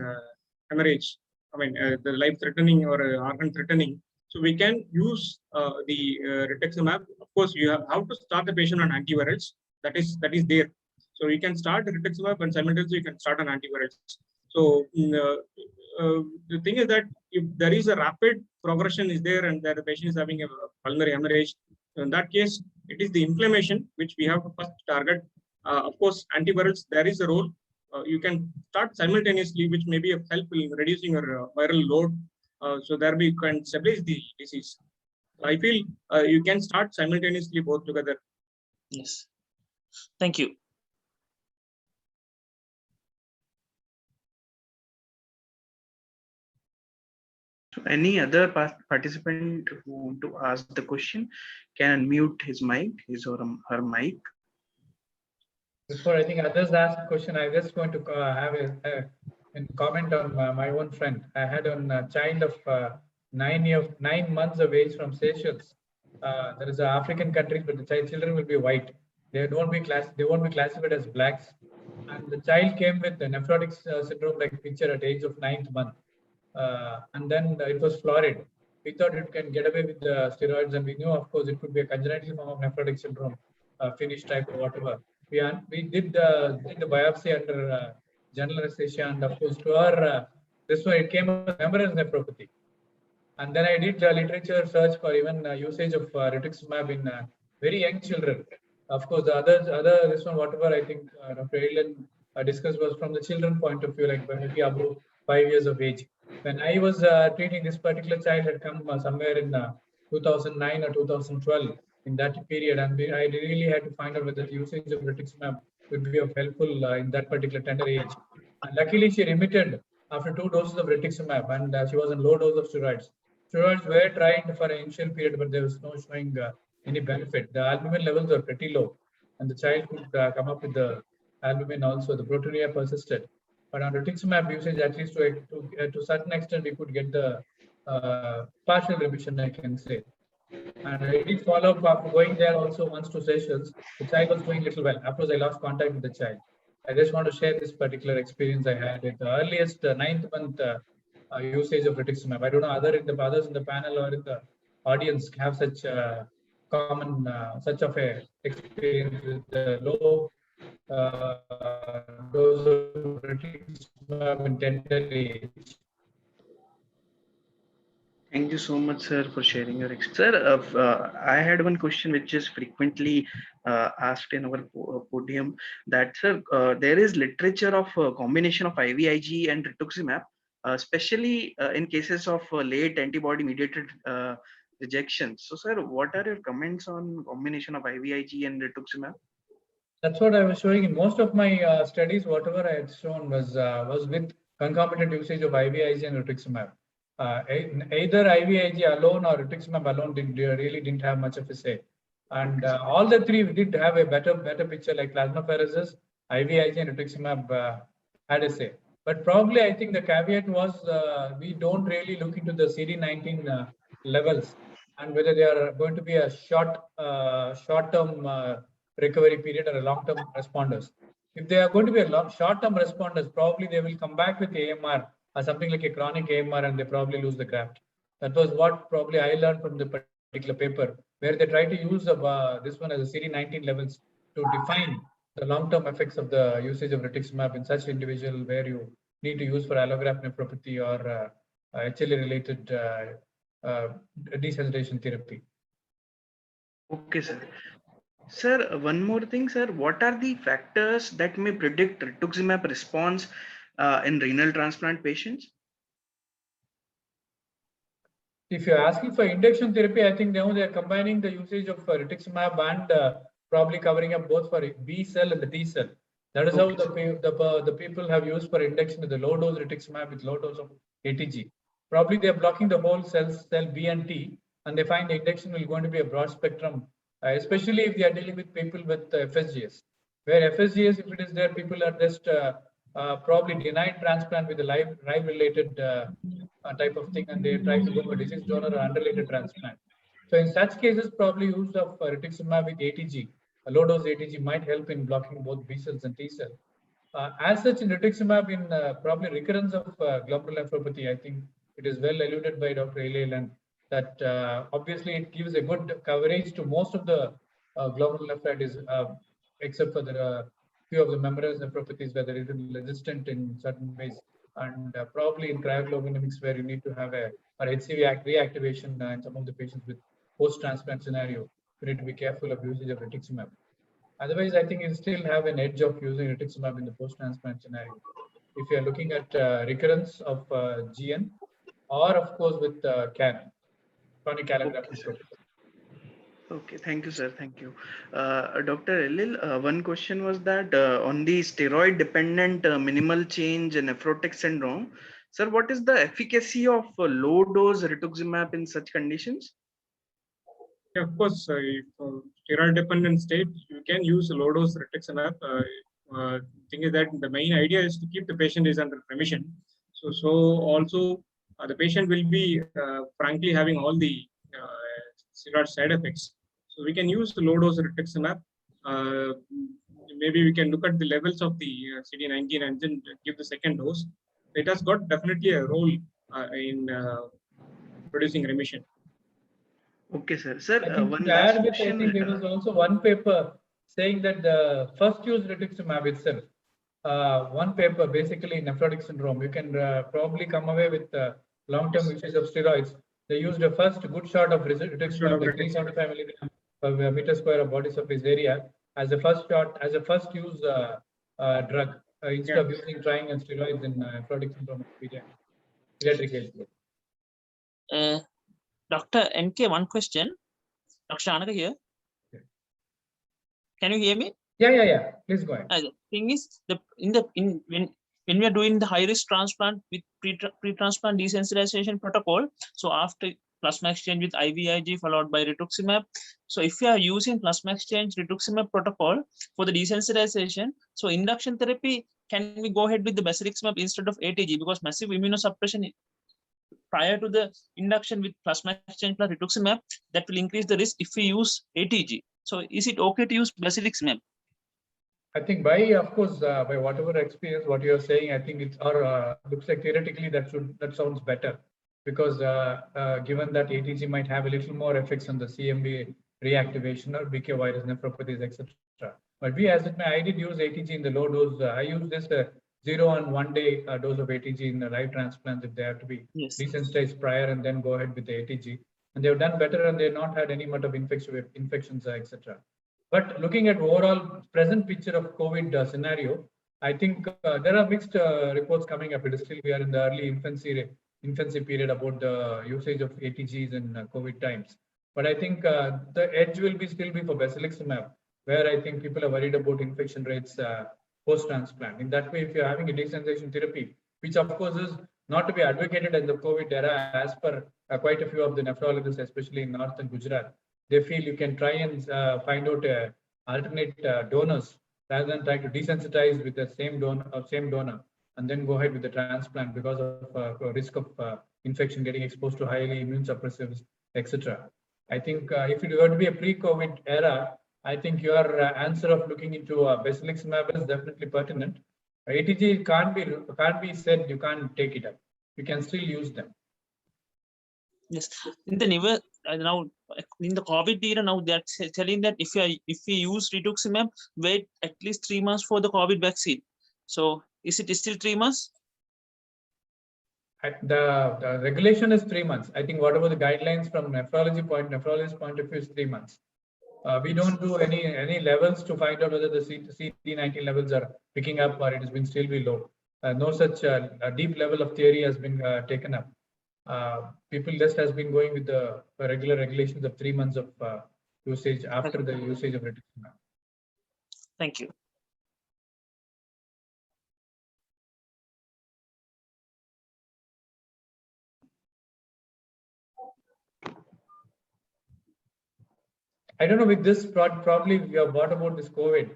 hemorrhage, the life-threatening or organ-threatening, so we can use the rituximab. Of course, you have to start the patient on antivirals. That is there. So you can start the rituximab and simultaneously you can start on antivirals. So the thing is that if there is a rapid progression is there and that the patient is having a pulmonary hemorrhage, in that case, it is the inflammation which we have to first target. Of course, antivirals, there is a role. You can start simultaneously, which may be of help in reducing your viral load. So there we can stabilize the disease. I feel you can start simultaneously both together. Yes. Thank you. Any other participant who want to ask the question can unmute his mic, his or her mic. Before I think others ask a question, I just want to have a comment on my own friend. I had a child of 9 months of age from Seychelles. There is an African country, but the children will be white. They won't be classified as blacks. And the child came with the nephrotic syndrome like picture at age of 9th month. And then it was florid. We thought it can get away with the steroids, and we knew, of course, it could be a congenital form of nephrotic syndrome, Finnish type or whatever. We did the biopsy under general anesthesia, and of course, to our this one it came as membranous nephropathy. And then I did literature search for even usage of rituximab in very young children. Of course, the other this one, whatever I think Dr. Alan discussed was from the children point of view, like maybe above 5 years of age. When I was treating this particular child, had come somewhere in 2009 or 2012 in that period, and I really had to find out whether the usage of rituximab would be of helpful in that particular tender age. And luckily, she remitted after 2 doses of rituximab, and she was on low dose of steroids. Steroids were tried for an initial period, but there was no showing any benefit. The albumin levels were pretty low, and the child could come up with the albumin also. The proteinuria persisted. But on rituximab usage, at least to a certain extent, we could get the partial remission, I can say. And I did follow up after going there also once to Seychelles. The child was doing little well. Afterwards, I lost contact with the child. I just want to share this particular experience I had at the earliest 9th month usage of rituximab. I don't know others in the panel or in the audience have such common such of a experience with the low dose of rituximab in tender age. Thank you so much, sir, for sharing your experience. Sir, I had one question which is frequently asked in our podium, that, sir, there is literature of combination of IVIG and rituximab, especially in cases of late antibody-mediated rejection. So, sir, what are your comments on combination of IVIG and rituximab? That's what I was showing in most of my studies. Whatever I had shown was with concomitant usage of IVIG and rituximab. Either IVIG alone or rituximab alone really didn't have much of a say. And all the three did have a better picture, like plasmapheresis, IVIG and rituximab had a say. But probably I think the caveat was we don't really look into the CD19 levels and whether they are going to be a short-term recovery period or a long-term responders. If they are going to be a short-term responders, probably they will come back with AMR or something like a chronic AMR, and they probably lose the graft. That was what probably I learned from the particular paper, where they try to use this one as a CD19 levels to define the long-term effects of the usage of rituximab in such individual where you need to use for allograft nephropathy or HLA-related desensitization therapy. Okay, sir. Sir, one more thing, sir. What are the factors that may predict rituximab response in renal transplant patients? If you're asking for induction therapy, I think now they're combining the usage of rituximab and probably covering up both for B cell and the T cell. That is how the people have used for induction with the low dose rituximab with low dose of ATG. Probably they're blocking the whole cell B and T, and they find the induction will going to be a broad spectrum, especially if they are dealing with people with FSGS. Where FSGS, if it is there, people are just probably denied transplant with a live-related type of thing, and they try to go for disease donor or unrelated transplant. So in such cases, probably use of rituximab with ATG, a low dose ATG, might help in blocking both B cells and T cells. As such, in rituximab, in probably recurrence of glomerular nephropathy, I think it is well alluded by Dr. Alan that obviously it gives a good coverage to most of the glomerular nephritis, except for the few of the membranous nephropathies where there is resistant in certain ways, and probably in cryoglobulinics where you need to have a HCV reactivation in some of the patients with post-transplant scenario. You need to be careful of usage of rituximab. Otherwise, I think you still have an edge of using rituximab in the post-transplant scenario. If you are looking at recurrence of GN, or of course with CAN, chronic allograft. Okay, thank you, sir. Thank you. Dr. Elil, one question was that on the steroid-dependent minimal change in nephrotic syndrome, sir, what is the efficacy of low-dose rituximab in such conditions? Yeah, of course, if steroid dependent state, you can use low dose rituximab. Thing is that the main idea is to keep the patient is under remission. So also the patient will be frankly having all the steroid side effects. So we can use the low dose rituximab. Maybe we can look at the levels of the CD19 and then give the second dose. It has got definitely a role in producing remission. Okay, sir. Sir, I think one to last add this, I question. think there was also one paper saying that the first use rituximab itself, one paper basically nephrotic syndrome, you can probably come away with long-term usage of steroids. They used a first good shot of rituximab, like 375 milligram per meter square of body surface area, as a first shot, as a first use drug, instead of trying and steroids in nephrotic syndrome pediatric age. Dr. NK, one question. Dr. Shanaka here. Yeah. Can you hear me? Yeah. Please go ahead. The thing is, when we are doing the high risk transplant with pre-transplant desensitization protocol, so after plasma exchange with IVIG followed by rituximab. So if you are using plasma exchange rituximab protocol for the desensitization, so induction therapy, can we go ahead with the besiliximab instead of ATG, because massive immunosuppression prior to the induction with plasma exchange plus rituximab, that will increase the risk if we use ATG. So is it okay to use besiliximab? I think of course, by whatever experience, what you are saying, I think it's looks like theoretically that sounds better, because given that ATG might have a little more effects on the CMV reactivation or BK virus nephropathies, etc. But I did use ATG in the low dose. I use this 0 and 1 day dose of ATG in the live transplants if they have to be desensitized prior, and then go ahead with the ATG. And they've done better, and they've not had any much of infections, etc. But looking at overall present picture of COVID scenario, I think there are mixed reports coming up. It is still, we are in the early infancy period about the usage of ATGs in COVID times. But I think the edge will still be for besiliximab, where I think people are worried about infection rates post-transplant. In that way, if you're having a desensitization therapy, which of course is not to be advocated in the COVID era, as per quite a few of the nephrologists, especially in North and Gujarat, they feel you can try and find out alternate donors rather than try to desensitize with the same donor and then go ahead with the transplant because of risk of infection, getting exposed to highly immune suppressives, etc. I think if it were to be a pre-COVID era, I think your answer of looking into besiliximab is definitely pertinent. ATG can't be said you can't take it up. You can still use them. Yes, in the now in the COVID era, now they're telling that if we use rituximab, wait at least 3 months for the COVID vaccine. So is it still 3 months? The regulation is 3 months. I think whatever the guidelines from nephrologist point of view is 3 months. We don't do any levels to find out whether the CD19 levels are picking up or it has been still be low. No such a deep level of theory has been taken up. People just has been going with the regular regulations of 3 months of usage after the usage of rituximab. Thank you. I don't know with this probably what about this COVID?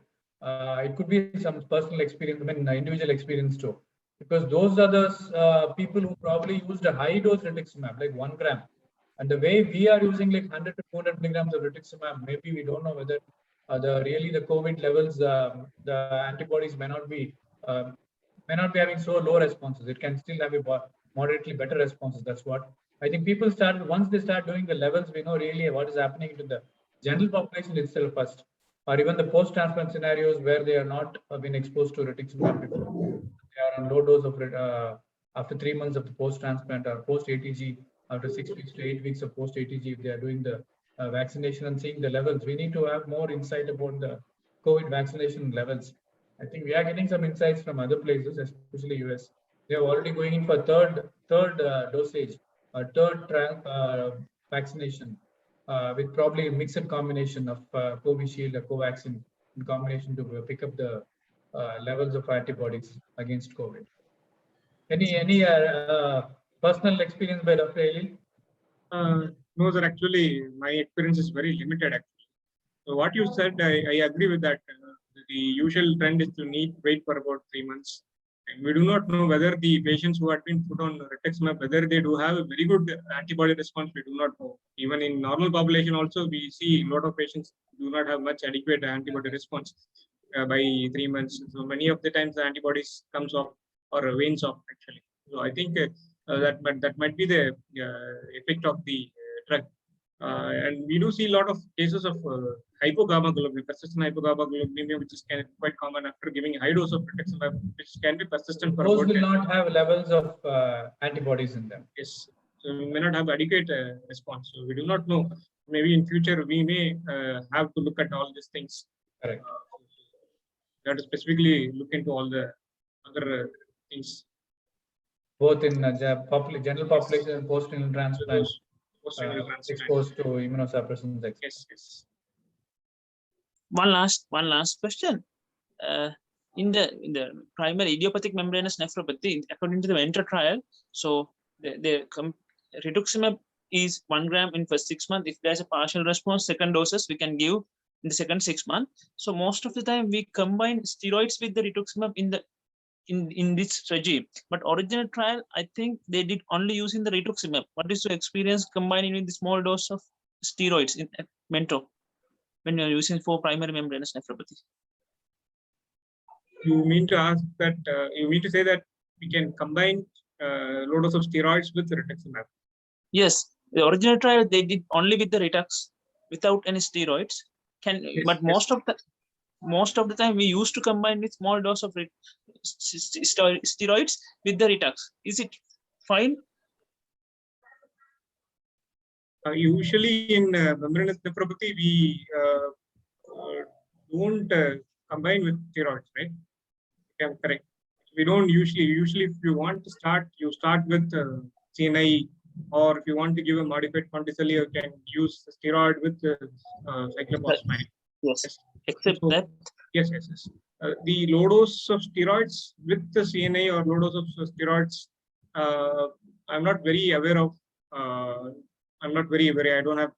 It could be some personal experience, I mean individual experience too, because those are the people who probably used a high dose rituximab, like 1 gram. And the way we are using like 100 to 200 milligrams of rituximab, maybe we don't know whether the COVID levels, the antibodies may not be having so low responses. It can still have a moderately better responses. That's what I think people once they start doing the levels, we know really what is happening to the general population itself first, or even the post-transplant scenarios where they are not been exposed to rituximab before. They are on low dose of after 3 months of the post-transplant or post-ATG, after 6 weeks to 8 weeks of post-ATG, if they are doing the vaccination and seeing the levels. We need to have more insight about the COVID vaccination levels. I think we are getting some insights from other places, especially US. They are already going in for third dosage, third vaccination. With probably a mixed combination of Covishield or Covaxin in combination to pick up the levels of antibodies against COVID. Any personal experience by Dr. Elil? No, sir. Actually, my experience is very limited. Actually, so what you said, I agree with that. The usual trend is to wait for about 3 months. And we do not know whether the patients who had been put on rituximab, whether they do have a very good antibody response. We do not know. Even in normal population, also we see a lot of patients do not have much adequate antibody response by 3 months. So many of the times the antibodies comes off or wanes off actually. So I think that might be the effect of the drug. And we do see a lot of cases of hypogammaglobulinemia, persistent hypogammaglobulinemia, which is quite common after giving a high dose of rituximab, which can be persistent for Those about will not have levels of antibodies in them. yes. So we may not have adequate response. So we do not know. Maybe in future we may have to look at all these things. Correct. We have to specifically look into all the other things. Both in general population and post-renal transplant. Exposed to immunosuppressants. Yes, yes. One last question. In the primary idiopathic membranous nephropathy, according to the Venture trial, so the rituximab is 1 gram in first 6 months. If there's a partial response, second doses we can give in the second 6 months. So most of the time we combine steroids with the rituximab in this regime. But original trial, I think they did only using the rituximab. What is your experience combining with the small dose of steroids in Mento when you're using for primary membranous nephropathy? You mean to ask that? You mean to say that we can combine low dose of steroids with rituximab? Yes, the original trial they did only with the Ritux without any steroids. But most of the time we used to combine with small dose of steroids with the Ritux. Is it fine? Usually in membranous nephropathy, we don't combine with steroids, right? Yeah, correct. We don't usually if you want to start, you start with CNI, or if you want to give a modified Conticelli, you can use steroid with cyclophosphamide. Yes. Except So, that. Yes. The low dose of steroids with the CNA or low dose of steroids, I'm not very aware of. I'm not very aware. I don't have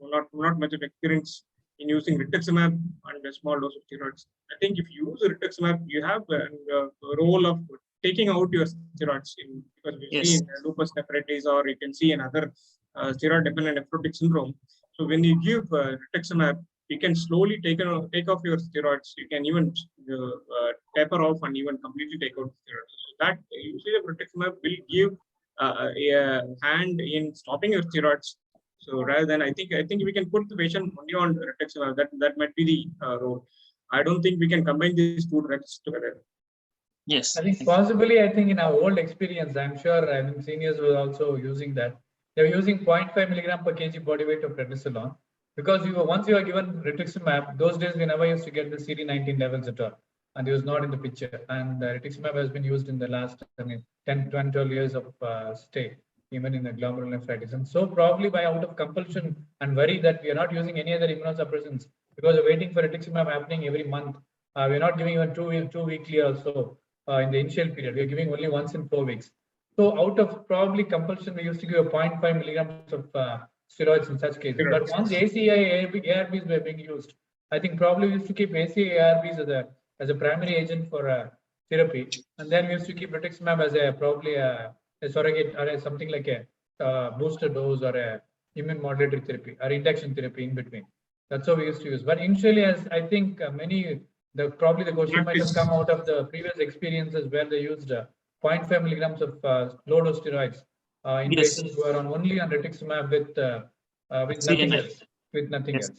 not much of experience in using rituximab and a small dose of steroids. I think if you use rituximab, you have a role of taking out your steroids because we see in lupus nephritis, or you can see in other steroid-dependent nephrotic syndrome. So when you give rituximab, you can slowly take off your steroids. You can even taper off and even completely take out steroids. So that usage of rituximab will give a hand in stopping your steroids. So rather than I think we can put the patient only on rituximab. That might be the role. I don't think we can combine these two drugs together. Yes. I think possibly, I think in our old experience, I'm sure I mean seniors were also using that. They were using 0.5 milligram per kg body weight of prednisolone, because once you are given rituximab, those days we never used to get the CD19 levels at all, and it was not in the picture. And rituximab has been used in the last 10, 12 years of stay, even in the glomerulonephritis. And so probably by out of compulsion and worry that we are not using any other immunosuppressants because we're waiting for rituximab happening every month. We're not giving even two weekly or so in the initial period. We're giving only once in 4 weeks. So out of probably compulsion, we used to give a 0.5 milligrams of steroids in such cases. But once ACI ARBs were being used, I think probably we used to keep ACI ARBs as a primary agent for therapy, and then we used to keep rituximab as probably a surrogate or something like a booster dose or a immune modulatory therapy or induction therapy in between. That's how we used to use. But initially, as I think probably the question might have come out of the previous experiences where they used 0.5 milligrams of low dose steroids in patients who are only on rituximab with nothing else. With nothing else.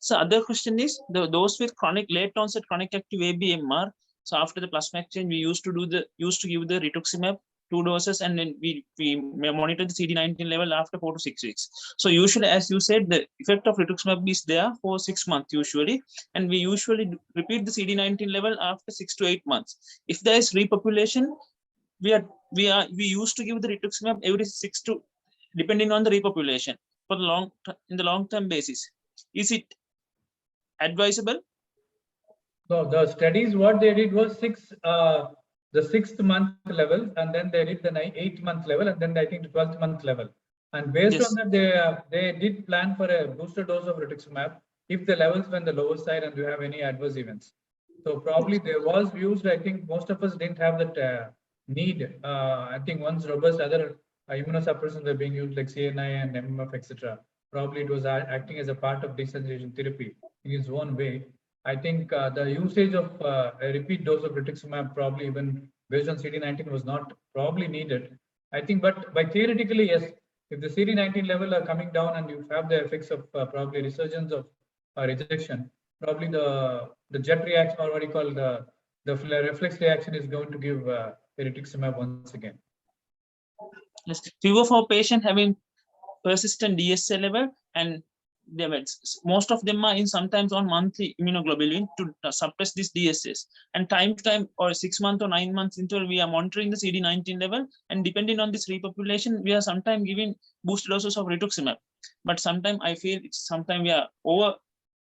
So other question is those with chronic late onset chronic active ABMR. So after the plasma exchange, we used to give the rituximab 2 doses, and then we monitor the CD19 level after 4 to 6 weeks. So usually, as you said, the effect of rituximab is there for 6 months usually, and we usually repeat the CD19 level after 6 to 8 months. If there is repopulation, we used to give the rituximab every 6 to, depending on the repopulation, for the long term basis. Is it advisable? So the studies, what they did was the 6th month level, and then they did the 8th month level, and then I think the 12th month level. And based Yes. on that, they did plan for a booster dose of rituximab if the levels were on the lower side and you have any adverse events. So probably there was used. I think most of us didn't have that need. I think once robust other immunosuppressants were being used like CNI and MMF, etc. Probably it was acting as a part of desensitization therapy in its own way. I think the usage of a repeat dose of rituximab probably even based on CD19 was not probably needed. I think, but by theoretically, yes, if the CD19 level are coming down and you have the effects of probably resurgence of rejection, probably the jet reaction or what you call the reflex reaction is going to give rituximab once again. Yes. Fewer for patient having persistent DSA level, and most of them are in sometimes on monthly immunoglobulin to suppress these DSAs. And time to time or 6 months or 9 months interval, we are monitoring the CD19 level, and depending on this repopulation, we are sometimes giving booster doses of rituximab. But sometimes I feel sometimes we are over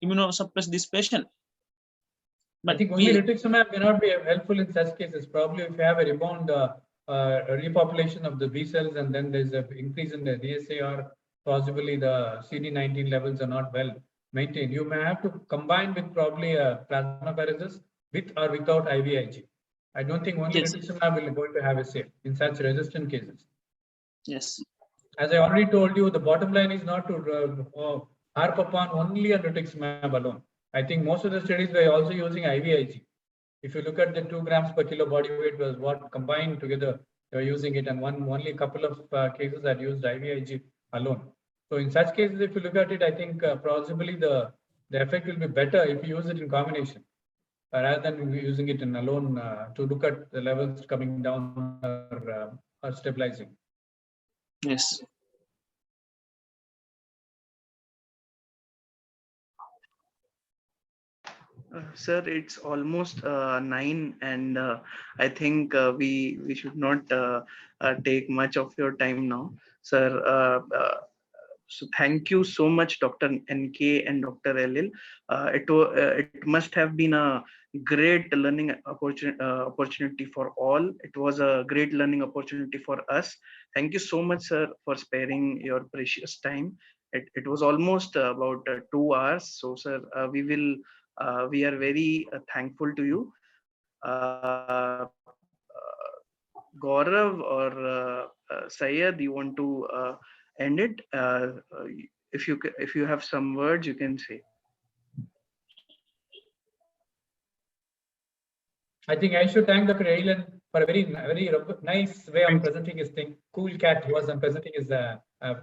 immunosuppress this patient. I think only rituximab may not be helpful in such cases. Probably if you have a rebound repopulation of the B cells and then there's an increase in the DSA or possibly the CD19 levels are not well maintained, you may have to combine with probably a plasmapheresis with or without IVIG. I don't think only rituximab will going to have a say in such resistant cases. Yes. As I already told you, the bottom line is not to harp upon only on rituximab alone. I think most of the studies were also using IVIG. If you look at the 2 grams per kilo body weight was what combined together they were using it, and only a couple of cases that used IVIG alone. So in such cases, if you look at it, I think possibly the effect will be better if you use it in combination rather than using it in alone to look at the levels coming down or stabilizing. Yes. Sir, it's almost 9, and I think we should not take much of your time now, sir. So thank you so much, Dr. NK and Dr. Elil. It must have been a great learning opportunity for all. It was a great learning opportunity for us. Thank you so much, sir, for sparing your precious time. It was almost about 2 hours. So, sir, we are very thankful to you. Gaurav or Syed, you want to end it? If you have some words, you can say. I think I should thank Dr. Ailan for a very nice way of presenting his thing. Cool cat he was presenting his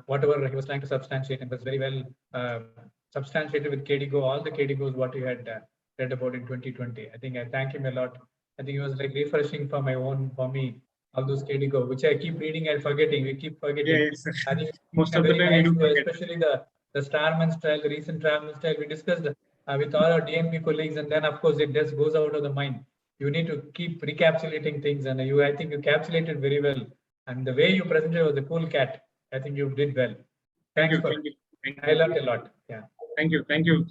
whatever he was trying to substantiate, and was very well substantiated with KDIGO, all the KDIGOs what he had read about in 2020. I think I thank him a lot. I think it was like refreshing for me, all those KDIGO, which I keep reading and forgetting. We keep forgetting. Yeah, yes, I think most of the time we do forget. especially the Starman style, the recent travel style we discussed with all our DNP colleagues, and then of course it just goes out of the mind. You need to keep recapitulating things, and I think you capsulated very well. And the way you presented was a cool cat. I think you did well. Thank you. I learned a lot. Yeah. Thank you. Thank you.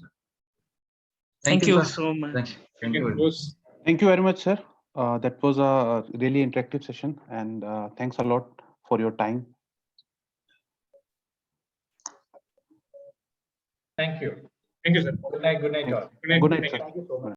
Thank you so much. Thank you. Thank you very much, sir. That was a really interactive session, and thanks a lot for your time. Thank you. Thank you, sir. Good night. Good night, all. Good night. Good night, Thank you. sir. Thank you so much.